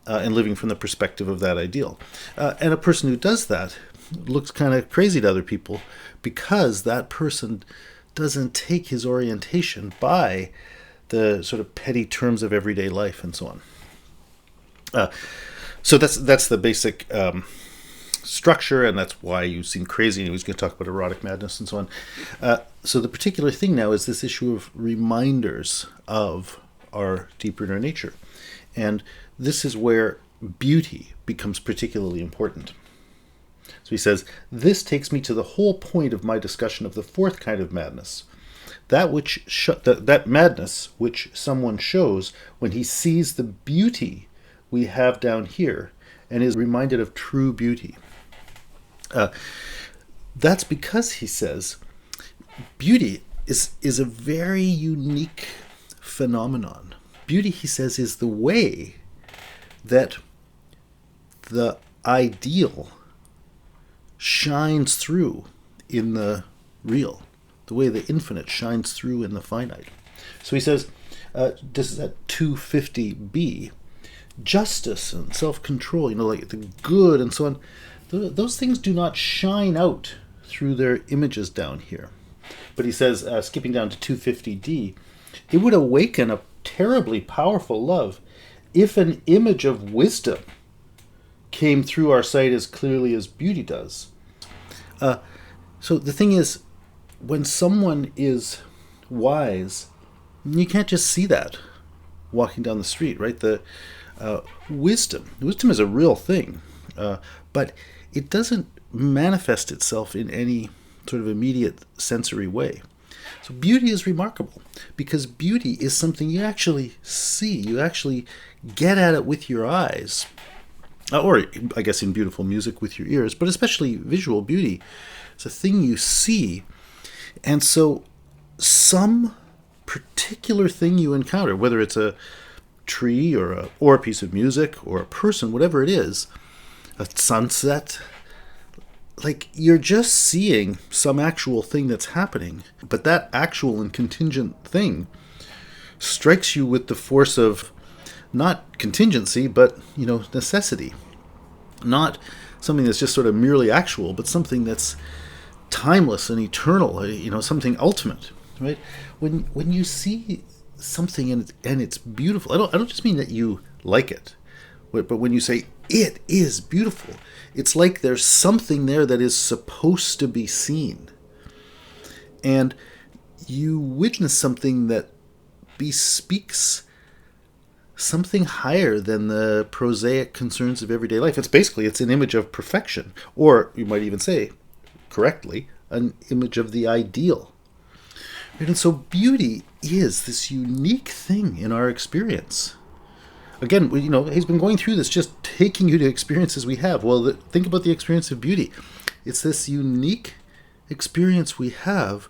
and living from the perspective of that ideal. And a person who does that looks kind of crazy to other people because that person doesn't take his orientation by the sort of petty terms of everyday life and so on. So that's the basic structure, and that's why you seem crazy. And he was going to talk about erotic madness and so on. So the particular thing now is this issue of reminders of our deeper inner nature. And this is where beauty becomes particularly important. So he says, this takes me to the whole point of my discussion of the fourth kind of madness. That madness which someone shows when he sees the beauty we have down here and is reminded of true beauty. That's because, he says, beauty is a very unique phenomenon. Beauty, he says, is the way that the ideal shines through in the real, the way the infinite shines through in the finite. So he says, this is at 250b, justice and self-control, like the good and so on, those things do not shine out through their images down here. But he says, skipping down to 250d, it would awaken a terribly powerful love if an image of wisdom came through our sight as clearly as beauty does. So the thing is, when someone is wise, you can't just see that walking down the street, right? The wisdom is a real thing, but it doesn't manifest itself in any sort of immediate sensory way. So beauty is remarkable because beauty is something you actually see. You actually get at it with your eyes, or I guess in beautiful music with your ears, but especially visual beauty. It's a thing you see. And so some particular thing you encounter, whether it's a tree or a piece of music or a person, whatever it is, a sunset, like you're just seeing some actual thing that's happening, but that actual and contingent thing strikes you with the force of not contingency, but necessity. Not something that's just sort of merely actual, but something that's timeless and eternal, something ultimate, right? When you see something and it's beautiful, I don't just mean that you like it, but when you say it is beautiful, it's like there's something there that is supposed to be seen. And you witness something that bespeaks something higher than the prosaic concerns of everyday life. It's an image of perfection, or you might even say, correctly, an image of the ideal. Right? And so beauty is this unique thing in our experience. Again, he's been going through this, just taking you to experiences we have. Well, think about the experience of beauty. It's this unique experience we have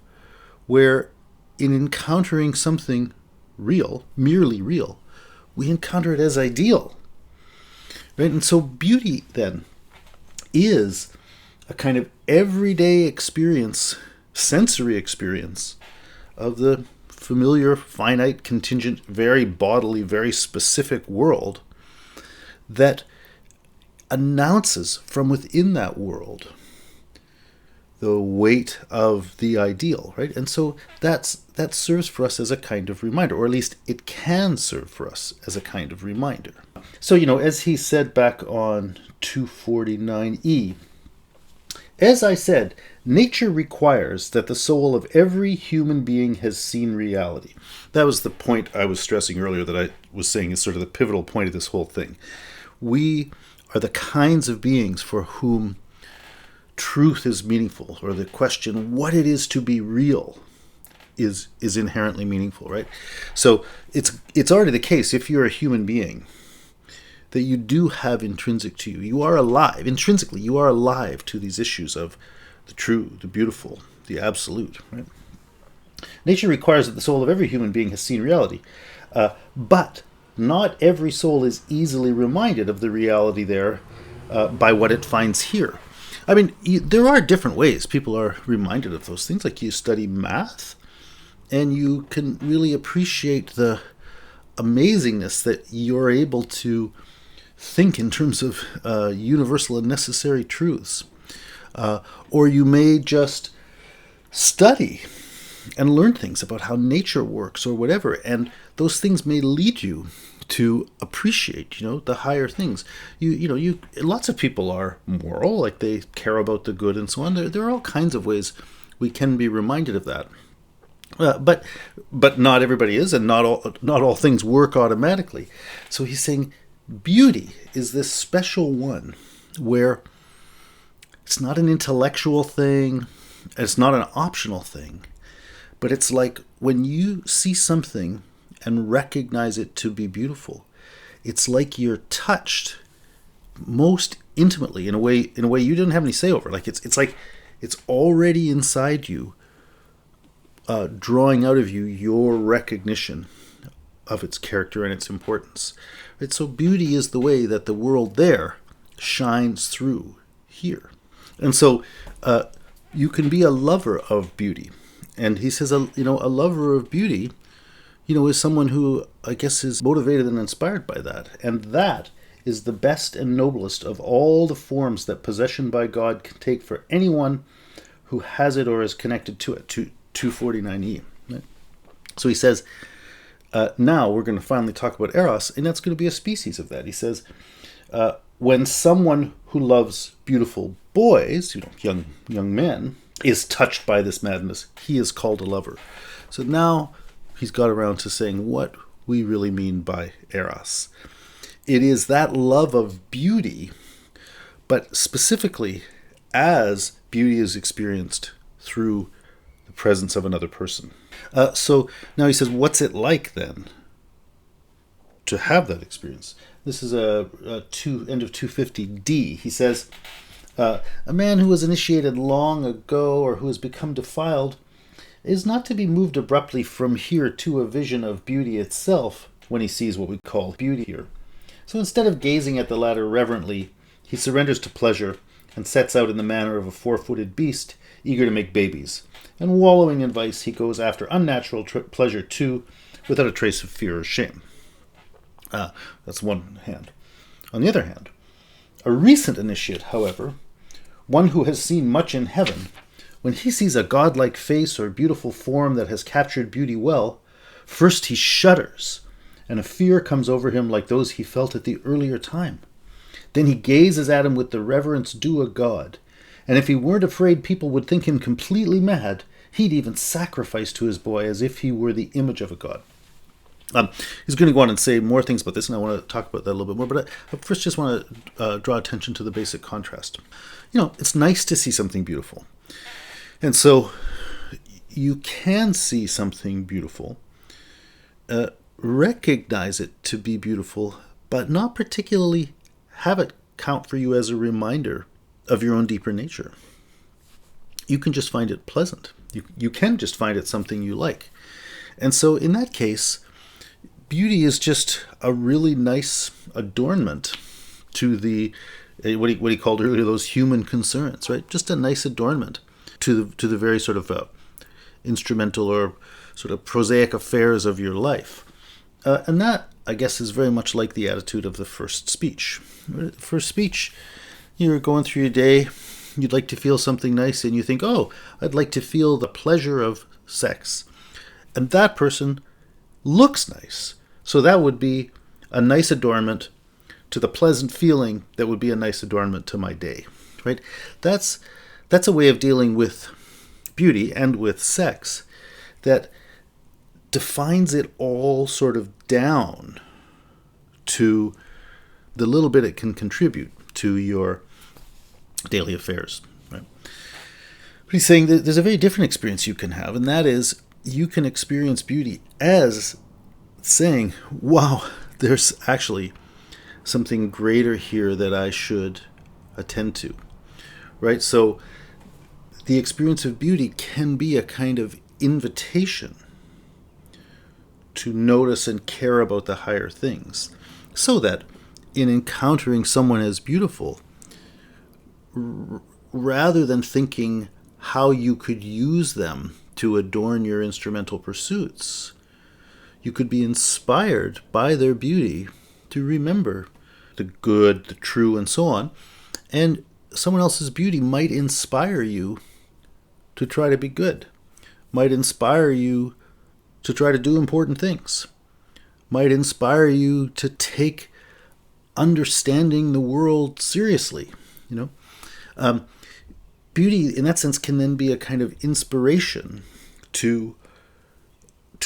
where in encountering something real, merely real, we encounter it as ideal. Right? And so beauty, then, is a kind of everyday experience, sensory experience of the familiar, finite, contingent, very bodily, very specific world that announces from within that world the weight of the ideal, right? And so that serves for us as a kind of reminder, or at least it can serve for us as a kind of reminder. So, as he said back on 249e, as I said, nature requires that the soul of every human being has seen reality. That was the point I was stressing earlier that I was saying is sort of the pivotal point of this whole thing. We are the kinds of beings for whom truth is meaningful, or the question what it is to be real is inherently meaningful, right? So it's already the case, if you're a human being, that you do have intrinsic to you. You are alive. Intrinsically, you are alive to these issues of the true, the beautiful, the absolute, right? Nature requires that the soul of every human being has seen reality, but not every soul is easily reminded of the reality there by what it finds here. I mean, there are different ways people are reminded of those things. Like you study math, and you can really appreciate the amazingness that you're able to think in terms of universal and necessary truths. Or you may just study and learn things about how nature works or whatever, and those things may lead you to appreciate, the higher things. Lots of people are moral, like they care about the good and so on. There are all kinds of ways we can be reminded of that. But not everybody is, and not all things work automatically. So he's saying beauty is this special one where it's not an intellectual thing, it's not an optional thing, but it's like when you see something and recognize it to be beautiful, it's like you're touched most intimately in a way you didn't have any say over. Like it's like it's already inside you, drawing out of you your recognition of its character and its importance. Right? So beauty is the way that the world there shines through here. And so you can be a lover of beauty. And he says, a lover of beauty, is someone who, I guess, is motivated and inspired by that. And that is the best and noblest of all the forms that possession by God can take for anyone who has it or is connected to it, 249e. Right? So he says, now we're going to finally talk about eros, and that's going to be a species of that. He says, when someone who loves beautiful boys, young men, is touched by this madness, he is called a lover. So now he's got around to saying what we really mean by eros. It is that love of beauty, but specifically as beauty is experienced through the presence of another person. So now he says, what's it like then to have that experience? This is end of 250d. He says, a man who was initiated long ago or who has become defiled is not to be moved abruptly from here to a vision of beauty itself when he sees what we call beauty here. So instead of gazing at the latter reverently, he surrenders to pleasure and sets out in the manner of a four-footed beast, eager to make babies. And wallowing in vice, he goes after unnatural pleasure too, without a trace of fear or shame. That's one hand. On the other hand, a recent initiate, however, one who has seen much in heaven, when he sees a godlike face or beautiful form that has captured beauty well, first he shudders, and a fear comes over him like those he felt at the earlier time. Then he gazes at him with the reverence due a god, and if he weren't afraid people would think him completely mad, he'd even sacrifice to his boy as if he were the image of a god. He's going to go on and say more things about this, and I want to talk about that a little bit more, but I first just want to draw attention to the basic contrast. It's nice to see something beautiful. And so you can see something beautiful, recognize it to be beautiful, but not particularly have it count for you as a reminder of your own deeper nature. You can just find it pleasant. You can just find it something you like. And so in that case, beauty is just a really nice adornment to the what he called earlier those human concerns, right? Just a nice adornment to the very sort of instrumental or sort of prosaic affairs of your life. And that, I guess, is very much like the attitude of the first speech. First speech, you're going through your day, you'd like to feel something nice, and you think, oh, I'd like to feel the pleasure of sex. And that person looks nice. So that would be a nice adornment to the pleasant feeling that would be a nice adornment to my day, right? That's a way of dealing with beauty and with sex that defines it all sort of down to the little bit it can contribute to your daily affairs, right? But he's saying that there's a very different experience you can have, and that is you can experience beauty as saying, wow, there's actually something greater here that I should attend to, right? So the experience of beauty can be a kind of invitation to notice and care about the higher things, so that in encountering someone as beautiful, rather than thinking how you could use them to adorn your instrumental pursuits, you could be inspired by their beauty to remember the good, the true, and so on. And someone else's beauty might inspire you to try to be good, might inspire you to try to do important things, might inspire you to take understanding the world seriously. Beauty, in that sense, can then be a kind of inspiration to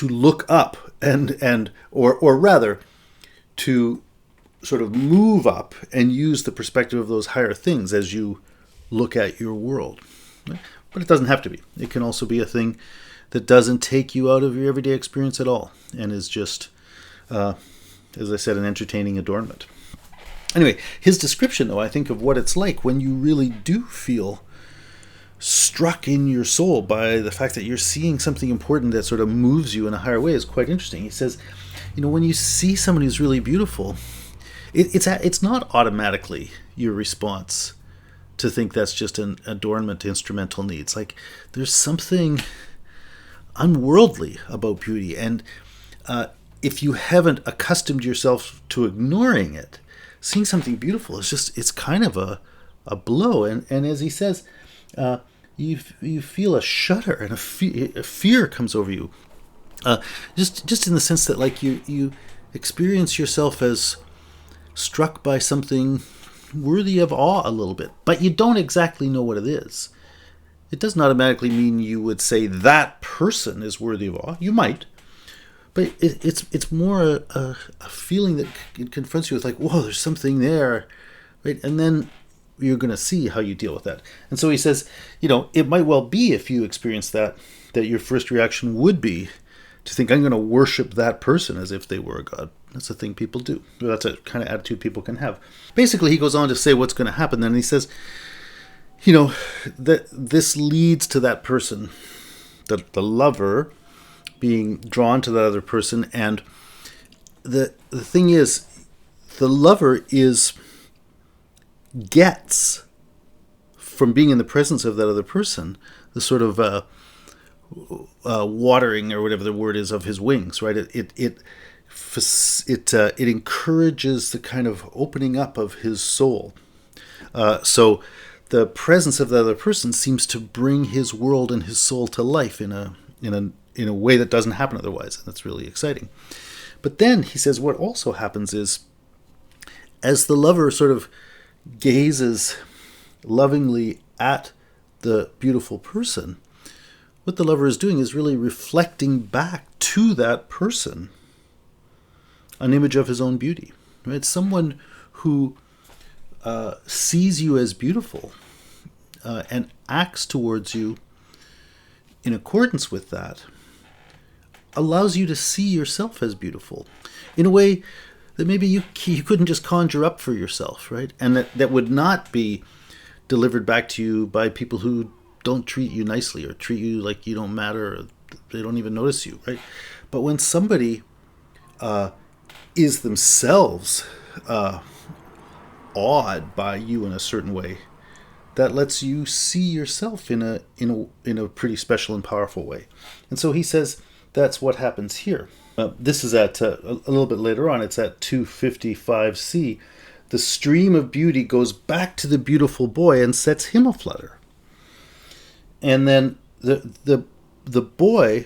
look up or rather to sort of move up and use the perspective of those higher things as you look at your world. But it doesn't have to be. It can also be a thing that doesn't take you out of your everyday experience at all and is just, as I said, an entertaining adornment. Anyway, his description, though, I think, of what it's like when you really do feel struck in your soul by the fact that you're seeing something important that sort of moves you in a higher way is quite interesting. He says, when you see someone who's really beautiful, it's not automatically your response to think that's just an adornment to instrumental needs. Like, there's something unworldly about beauty, and if you haven't accustomed yourself to ignoring it, seeing something beautiful it's kind of a blow. And as he says, you feel a shudder and a fear comes over you. Just in the sense that, like, you experience yourself as struck by something worthy of awe a little bit, but you don't exactly know what it is. It doesn't automatically mean you would say that person is worthy of awe. You might, but it's more a feeling that it confronts you with, like, whoa, there's something there, right? And then you're going to see how you deal with that. And so he says, it might well be, if you experience that your first reaction would be to think, I'm going to worship that person as if they were a god. That's a thing people do. That's a kind of attitude people can have. Basically, he goes on to say what's going to happen then. And he says, that this leads to that person, the lover, being drawn to that other person. And the thing is, the lover gets from being in the presence of that other person the sort of watering, or whatever the word is, of his wings, right? It encourages the kind of opening up of his soul. So the presence of the other person seems to bring his world and his soul to life in a way that doesn't happen otherwise. And that's really exciting. But then he says what also happens is, as the lover sort of gazes lovingly at the beautiful person, what the lover is doing is really reflecting back to that person an image of his own beauty. Right? Someone who sees you as beautiful and acts towards you in accordance with that allows you to see yourself as beautiful in a way that maybe you couldn't just conjure up for yourself, right? And that would not be delivered back to you by people who don't treat you nicely or treat you like you don't matter, or they don't even notice you, right? But when somebody is themselves awed by you in a certain way, that lets you see yourself in a pretty special and powerful way. And so he says that's what happens here. This is at a little bit later on. It's at 255c. The stream of beauty goes back to the beautiful boy and sets him aflutter. And then the boy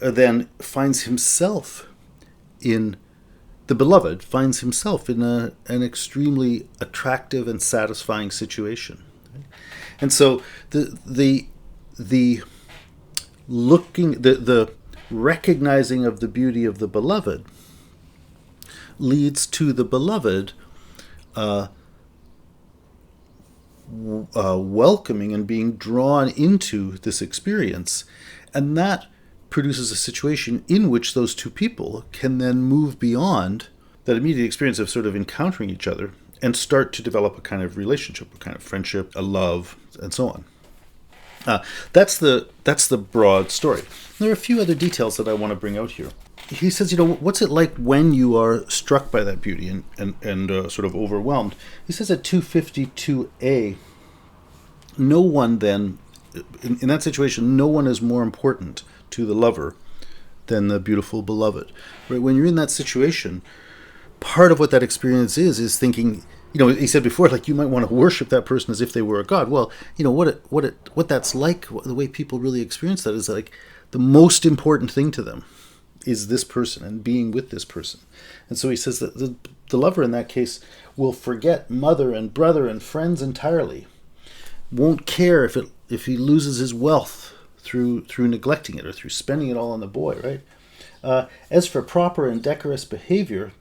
then finds himself in the beloved, finds himself in an extremely attractive and satisfying situation. And so the recognizing of the beauty of the beloved leads to the beloved welcoming and being drawn into this experience. And that produces a situation in which those two people can then move beyond that immediate experience of sort of encountering each other and start to develop a kind of relationship, a kind of friendship, a love, and so on. That's the broad story. There are a few other details that I want to bring out here. He says, what's it like when you are struck by that beauty and sort of overwhelmed? He says at 252a, no one then, in that situation, no one is more important to the lover than the beautiful beloved. Right? When you're in that situation, part of what that experience is thinking, he said before, like, you might want to worship that person as if they were a god. Well, what that's like, the way people really experience that is like the most important thing to them is this person and being with this person. And so he says that the lover in that case will forget mother and brother and friends entirely, won't care if he loses his wealth through neglecting it or through spending it all on the boy, right? As for proper and decorous behavior,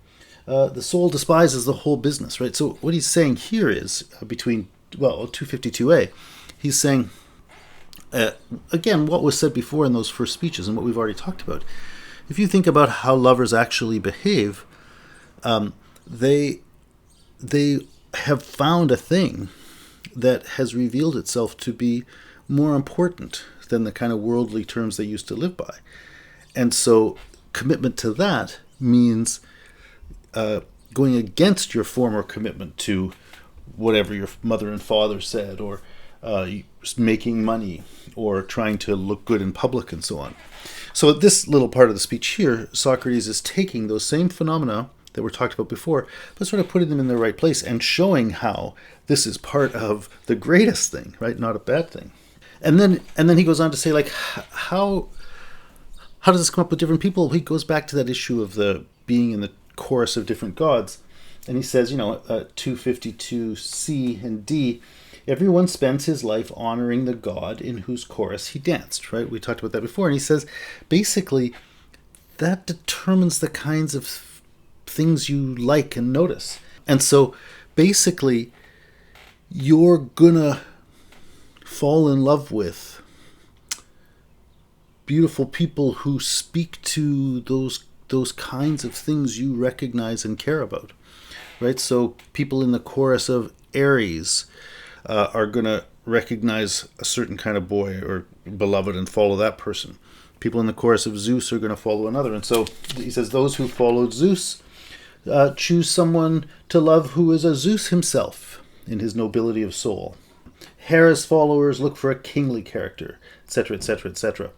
the soul despises the whole business, right? So what he's saying here is, between 252a, he's saying, again, what was said before in those first speeches and what we've already talked about. If you think about how lovers actually behave, they have found a thing that has revealed itself to be more important than the kind of worldly terms they used to live by. And so commitment to that means going against your former commitment to whatever your mother and father said, or making money, or trying to look good in public, and so on. So this little part of the speech here, Socrates is taking those same phenomena that were talked about before, but sort of putting them in the right place and showing how this is part of the greatest thing, right? Not a bad thing. And then he goes on to say, like, how does this come up with different people? He goes back to that issue of the being in the chorus of different gods. And he says, 252c and d, everyone spends his life honoring the god in whose chorus he danced, right? We talked about that before. And he says, basically, that determines the kinds of things you like and notice. And so, basically, you're gonna fall in love with beautiful people who speak to those kinds of things you recognize and care about, right? So people in the chorus of Ares are going to recognize a certain kind of boy or beloved and follow that person. People in the chorus of Zeus are going to follow another. And so he says those who followed Zeus choose someone to love who is a Zeus himself in his nobility of soul. Hera's followers look for a kingly character, etc., etc., etc.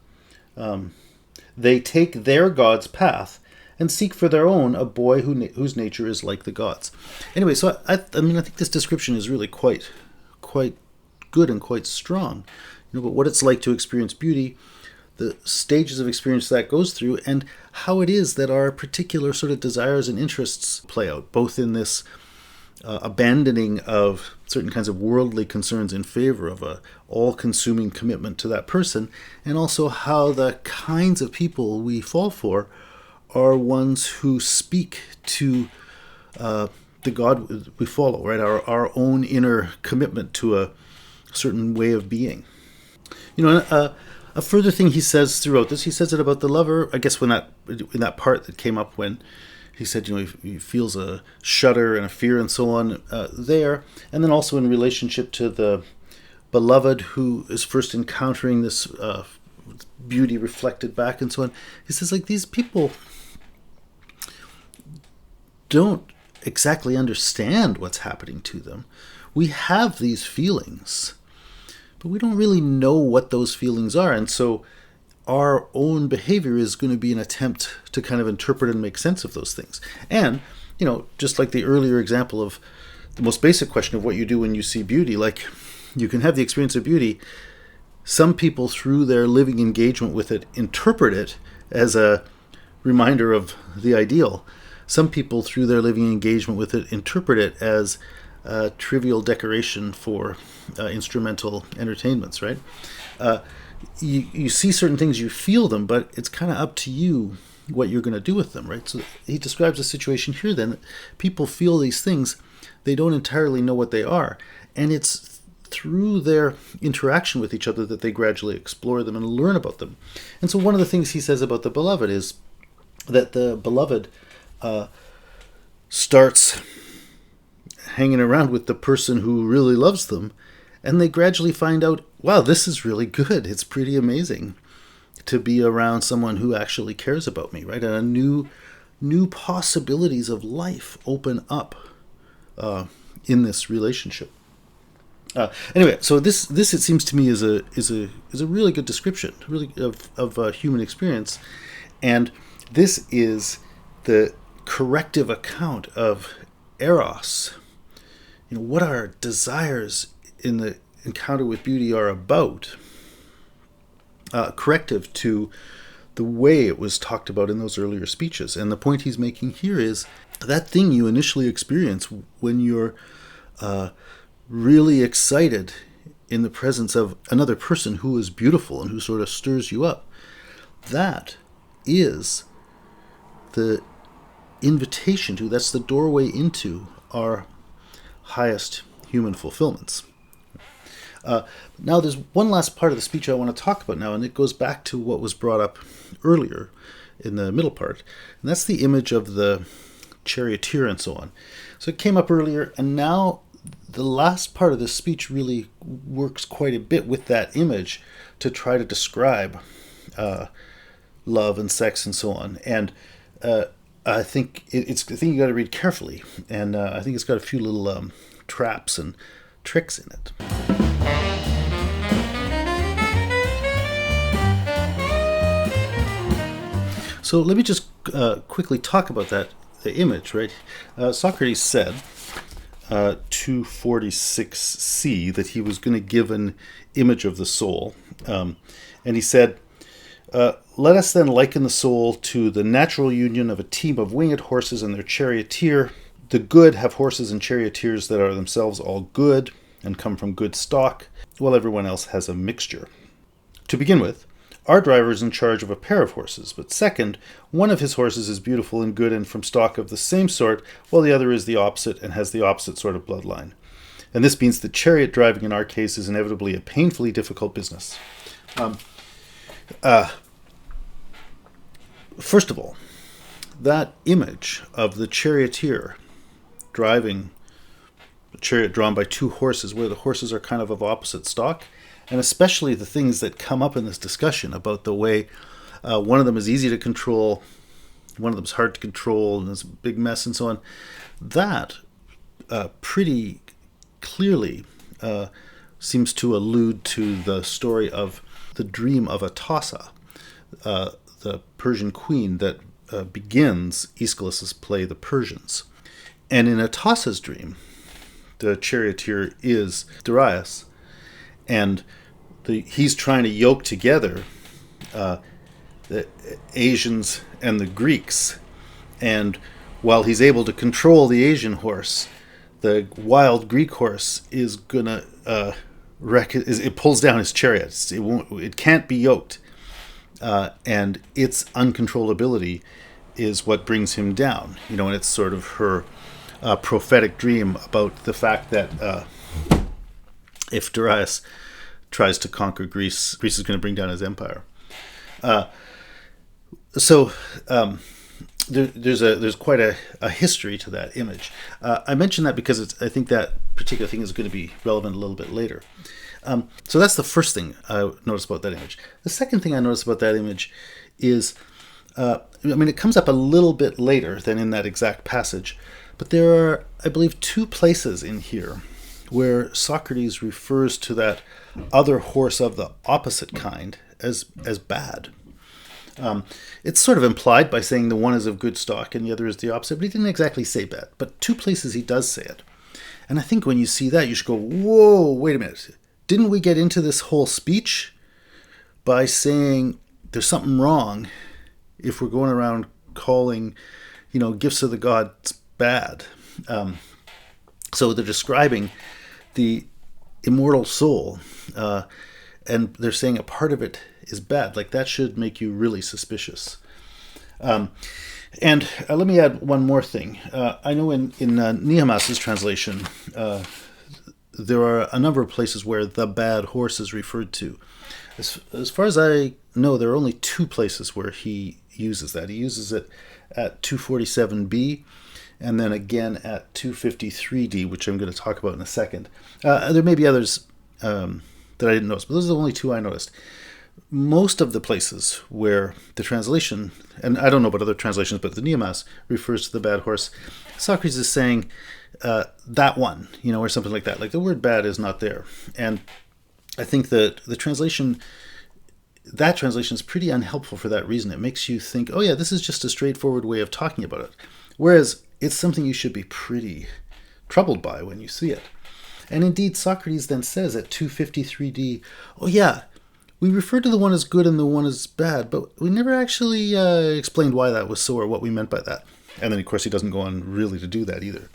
They take their god's path and seek for their own a boy whose nature is like the gods. Anyway, so I think this description is really quite good and quite strong. But what it's like to experience beauty, the stages of experience that goes through, and how it is that our particular sort of desires and interests play out, both in this abandoning of certain kinds of worldly concerns in favor of a all-consuming commitment to that person, and also how the kinds of people we fall for are ones who speak to the God we follow, right? Our own inner commitment to a certain way of being. A further thing he says throughout this, he says it about the lover, I guess in that part that came up when he said, he feels a shudder and a fear and so on there. And then also in relationship to the beloved who is first encountering this beauty reflected back and so on. He says, like, these people don't exactly understand what's happening to them. We have these feelings, but we don't really know what those feelings are. And so our own behavior is going to be an attempt to kind of interpret and make sense of those things. And, just like the earlier example of the most basic question of what you do when you see beauty, like, you can have the experience of beauty. Some people, through their living engagement with it, interpret it as a reminder of the ideal. Some people, through their living engagement with it, interpret it as a trivial decoration for instrumental entertainments, right? You see certain things, you feel them, but it's kind of up to you what you're going to do with them, right? So he describes a situation here then that people feel these things, they don't entirely know what they are, and it's through their interaction with each other that they gradually explore them and learn about them. And so one of the things he says about the beloved is that the beloved starts hanging around with the person who really loves them, and they gradually find out, wow, this is really good. It's pretty amazing to be around someone who actually cares about me, right? And new possibilities of life open up in this relationship. Anyway, so this it seems to me is a really good description, really of human experience, and this is the corrective account of eros, what our desires in the encounter with beauty are about, corrective to the way it was talked about in those earlier speeches. And the point he's making here is that thing you initially experience when you're really excited in the presence of another person who is beautiful and who sort of stirs you up. That is the invitation to, that's the doorway into our highest human fulfillments. Now there's one last part of the speech I want to talk about now, and it goes back to what was brought up earlier in the middle part, and that's the image of the charioteer and so on. So it came up earlier, and now the last part of this speech really works quite a bit with that image to try to describe love and sex and so on. And I think it's a thing you got to read carefully, and I think it's got a few little traps and tricks in it. So let me just quickly talk about that image, right? Socrates said, 246c, that he was going to give an image of the soul. And he said, let us then liken the soul to the natural union of a team of winged horses and their charioteer. The good have horses and charioteers that are themselves all good and come from good stock, while everyone else has a mixture. To begin with, our driver is in charge of a pair of horses, but second, one of his horses is beautiful and good and from stock of the same sort, while the other is the opposite and has the opposite sort of bloodline. And this means that chariot driving in our case is inevitably a painfully difficult business. First of all, that image of the charioteer driving a chariot drawn by two horses, where the horses are kind of opposite stock, and especially the things that come up in this discussion about the way one of them is easy to control, one of them is hard to control, and it's a big mess and so on, that pretty clearly seems to allude to the story of the dream of Atossa, the Persian queen that begins Aeschylus's play The Persians. And in Atossa's dream, the charioteer is Darius, and he's trying to yoke together the Asians and the Greeks. And while he's able to control the Asian horse, the wild Greek horse is gonna it pulls down his chariot. It can't be yoked, and its uncontrollability is what brings him down. And it's sort of her prophetic dream about the fact that if Darius tries to conquer Greece, Greece is going to bring down his empire. There's quite a history to that image. I mention that because I think that particular thing is going to be relevant a little bit later. So that's the first thing I noticed about that image. The second thing I noticed about that image is, it comes up a little bit later than in that exact passage, but there are, I believe, two places in here where Socrates refers to that other horse of the opposite kind as bad. It's sort of implied by saying the one is of good stock and the other is the opposite, but he didn't exactly say bad. But two places he does say it. And I think when you see that, you should go, whoa, wait a minute. Didn't we get into this whole speech by saying there's something wrong if we're going around calling, gifts of the gods bad? So they're describing the immortal soul, and they're saying a part of it is bad. Like, that should make you really suspicious. And let me add one more thing. I know in Nehemiah's translation, there are a number of places where the bad horse is referred to. As far as I know, there are only two places where he uses that. He uses it at 247b, and then again at 253d, which I'm going to talk about in a second. There may be others that I didn't notice, but those are the only two I noticed. Most of the places where the translation, and I don't know about other translations, but the Nehemiah refers to the bad horse, Socrates is saying that one, or something like that. Like, the word bad is not there. And I think that that translation is pretty unhelpful for that reason. It makes you think, oh yeah, this is just a straightforward way of talking about it. Whereas it's something you should be pretty troubled by when you see it. And indeed, Socrates then says at 253d, oh yeah, we referred to the one as good and the one as bad, but we never actually explained why that was so or what we meant by that. And then, of course, he doesn't go on really to do that either.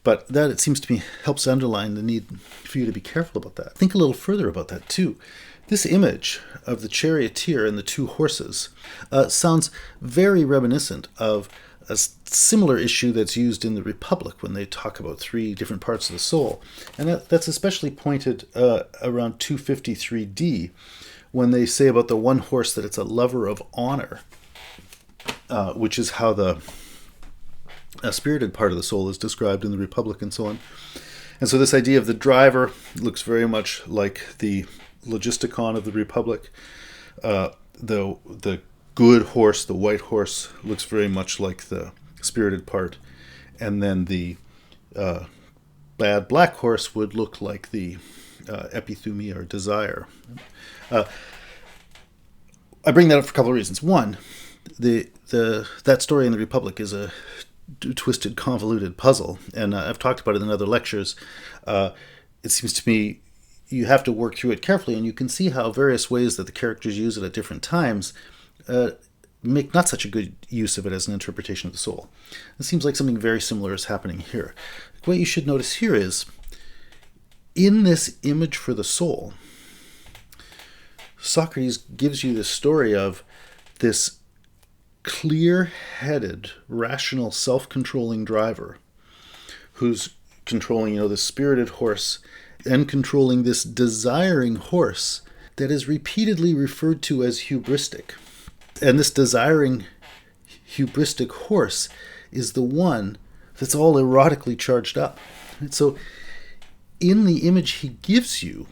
But that, it seems to me, helps underline the need for you to be careful about that. Think a little further about that, too. This image of the charioteer and the two horses sounds very reminiscent of a similar issue that's used in the Republic when they talk about three different parts of the soul. And that's especially pointed around 253d, when they say about the one horse that it's a lover of honor, which is how the spirited part of the soul is described in the Republic and so on. And so this idea of the driver looks very much like the logisticon of the Republic. The good horse, the white horse, looks very much like the spirited part. And then the bad black horse would look like the epithumia or desire. I bring that up for a couple of reasons. One, that story in the Republic is a twisted, convoluted puzzle, and I've talked about it in other lectures. It seems to me you have to work through it carefully, and you can see how various ways that the characters use it at different times make not such a good use of it as an interpretation of the soul. It seems like something very similar is happening here. What you should notice here is, in this image for the soul, Socrates gives you the story of this clear-headed, rational, self-controlling driver who's controlling, this spirited horse and controlling this desiring horse that is repeatedly referred to as hubristic. And this desiring hubristic horse is the one that's all erotically charged up. And so in the image he gives you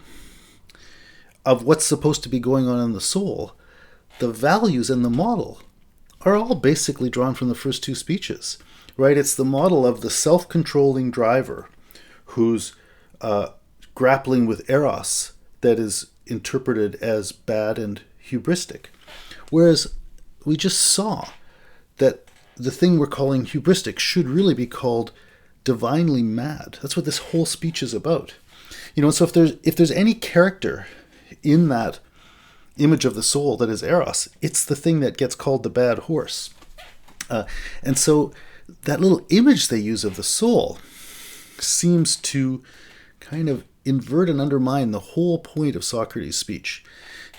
of what's supposed to be going on in the soul, the values and the model are all basically drawn from the first two speeches, right? It's the model of the self-controlling driver who's grappling with eros that is interpreted as bad and hubristic. Whereas we just saw that the thing we're calling hubristic should really be called divinely mad. That's what this whole speech is about. So if there's any character in that image of the soul that is eros, it's the thing that gets called the bad horse. And so that little image they use of the soul seems to kind of invert and undermine the whole point of Socrates' speech.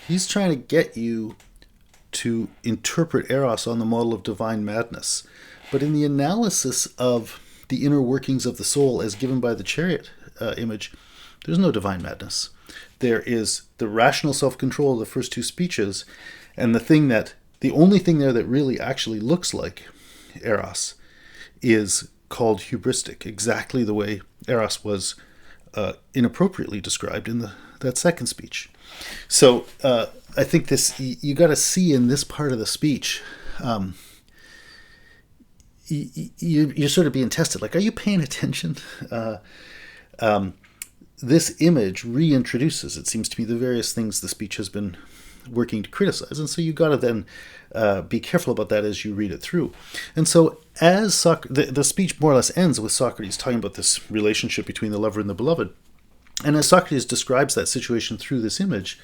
He's trying to get you to interpret eros on the model of divine madness. But in the analysis of the inner workings of the soul as given by the chariot image, there's no divine madness. There is the rational self-control of the first two speeches, and the only thing there that really actually looks like eros is called hubristic, exactly the way eros was inappropriately described in that second speech. So I think you got to see in this part of the speech, you're sort of being tested. Like, are you paying attention? This image reintroduces, it seems to me, the various things the speech has been working to criticize. And so you got to then be careful about that as you read it through. And so as the speech more or less ends with Socrates talking about this relationship between the lover and the beloved. And as Socrates describes that situation through this image,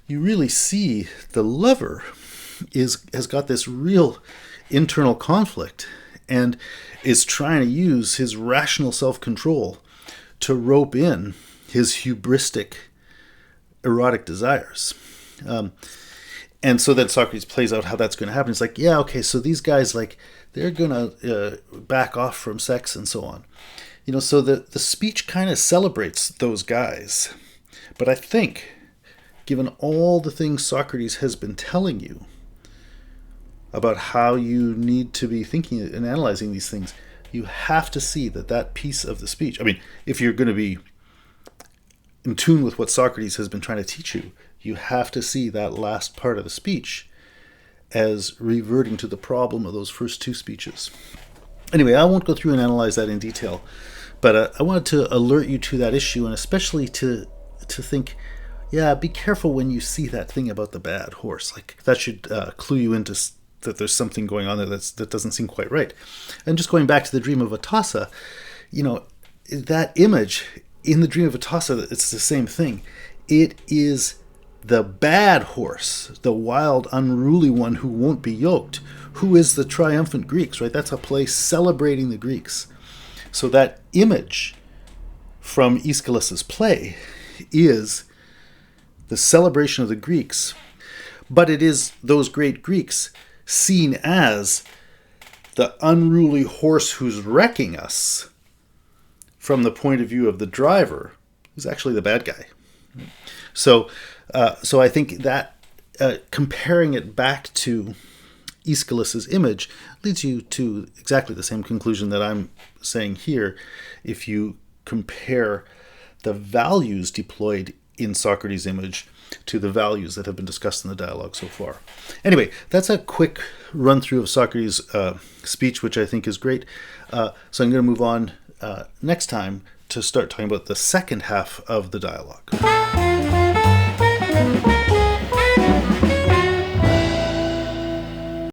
you really see the lover has got this real internal conflict and is trying to use his rational self-control to rope in his hubristic erotic desires. And so then Socrates plays out how that's going to happen. It's like, yeah, okay, so these guys, they're going to back off from sex and so on. So the speech kind of celebrates those guys. But I think, given all the things Socrates has been telling you about how you need to be thinking and analyzing these things, you have to see that piece of the speech, if you're going to be in tune with what Socrates has been trying to teach you, you have to see that last part of the speech as reverting to the problem of those first two speeches. Anyway, I won't go through and analyze that in detail, but I wanted to alert you to that issue, and especially to think, yeah, be careful when you see that thing about the bad horse. That should clue you into that there's something going on there that doesn't seem quite right. And just going back to the dream of Atossa, that image in the dream of Atossa, it's the same thing. It is the bad horse, the wild, unruly one who won't be yoked, who is the triumphant Greeks, right? That's a play celebrating the Greeks. So that image from Aeschylus's play is the celebration of the Greeks, but it is those great Greeks seen as the unruly horse who's wrecking us from the point of view of the driver, who's actually the bad guy. So I think that comparing it back to Aeschylus's image leads you to exactly the same conclusion that I'm saying here if you compare the values deployed in Socrates' image to the values that have been discussed in the dialogue so far. Anyway, that's a quick run through of Socrates' speech, which I think is great. So I'm going to move on next time to start talking about the second half of the dialogue.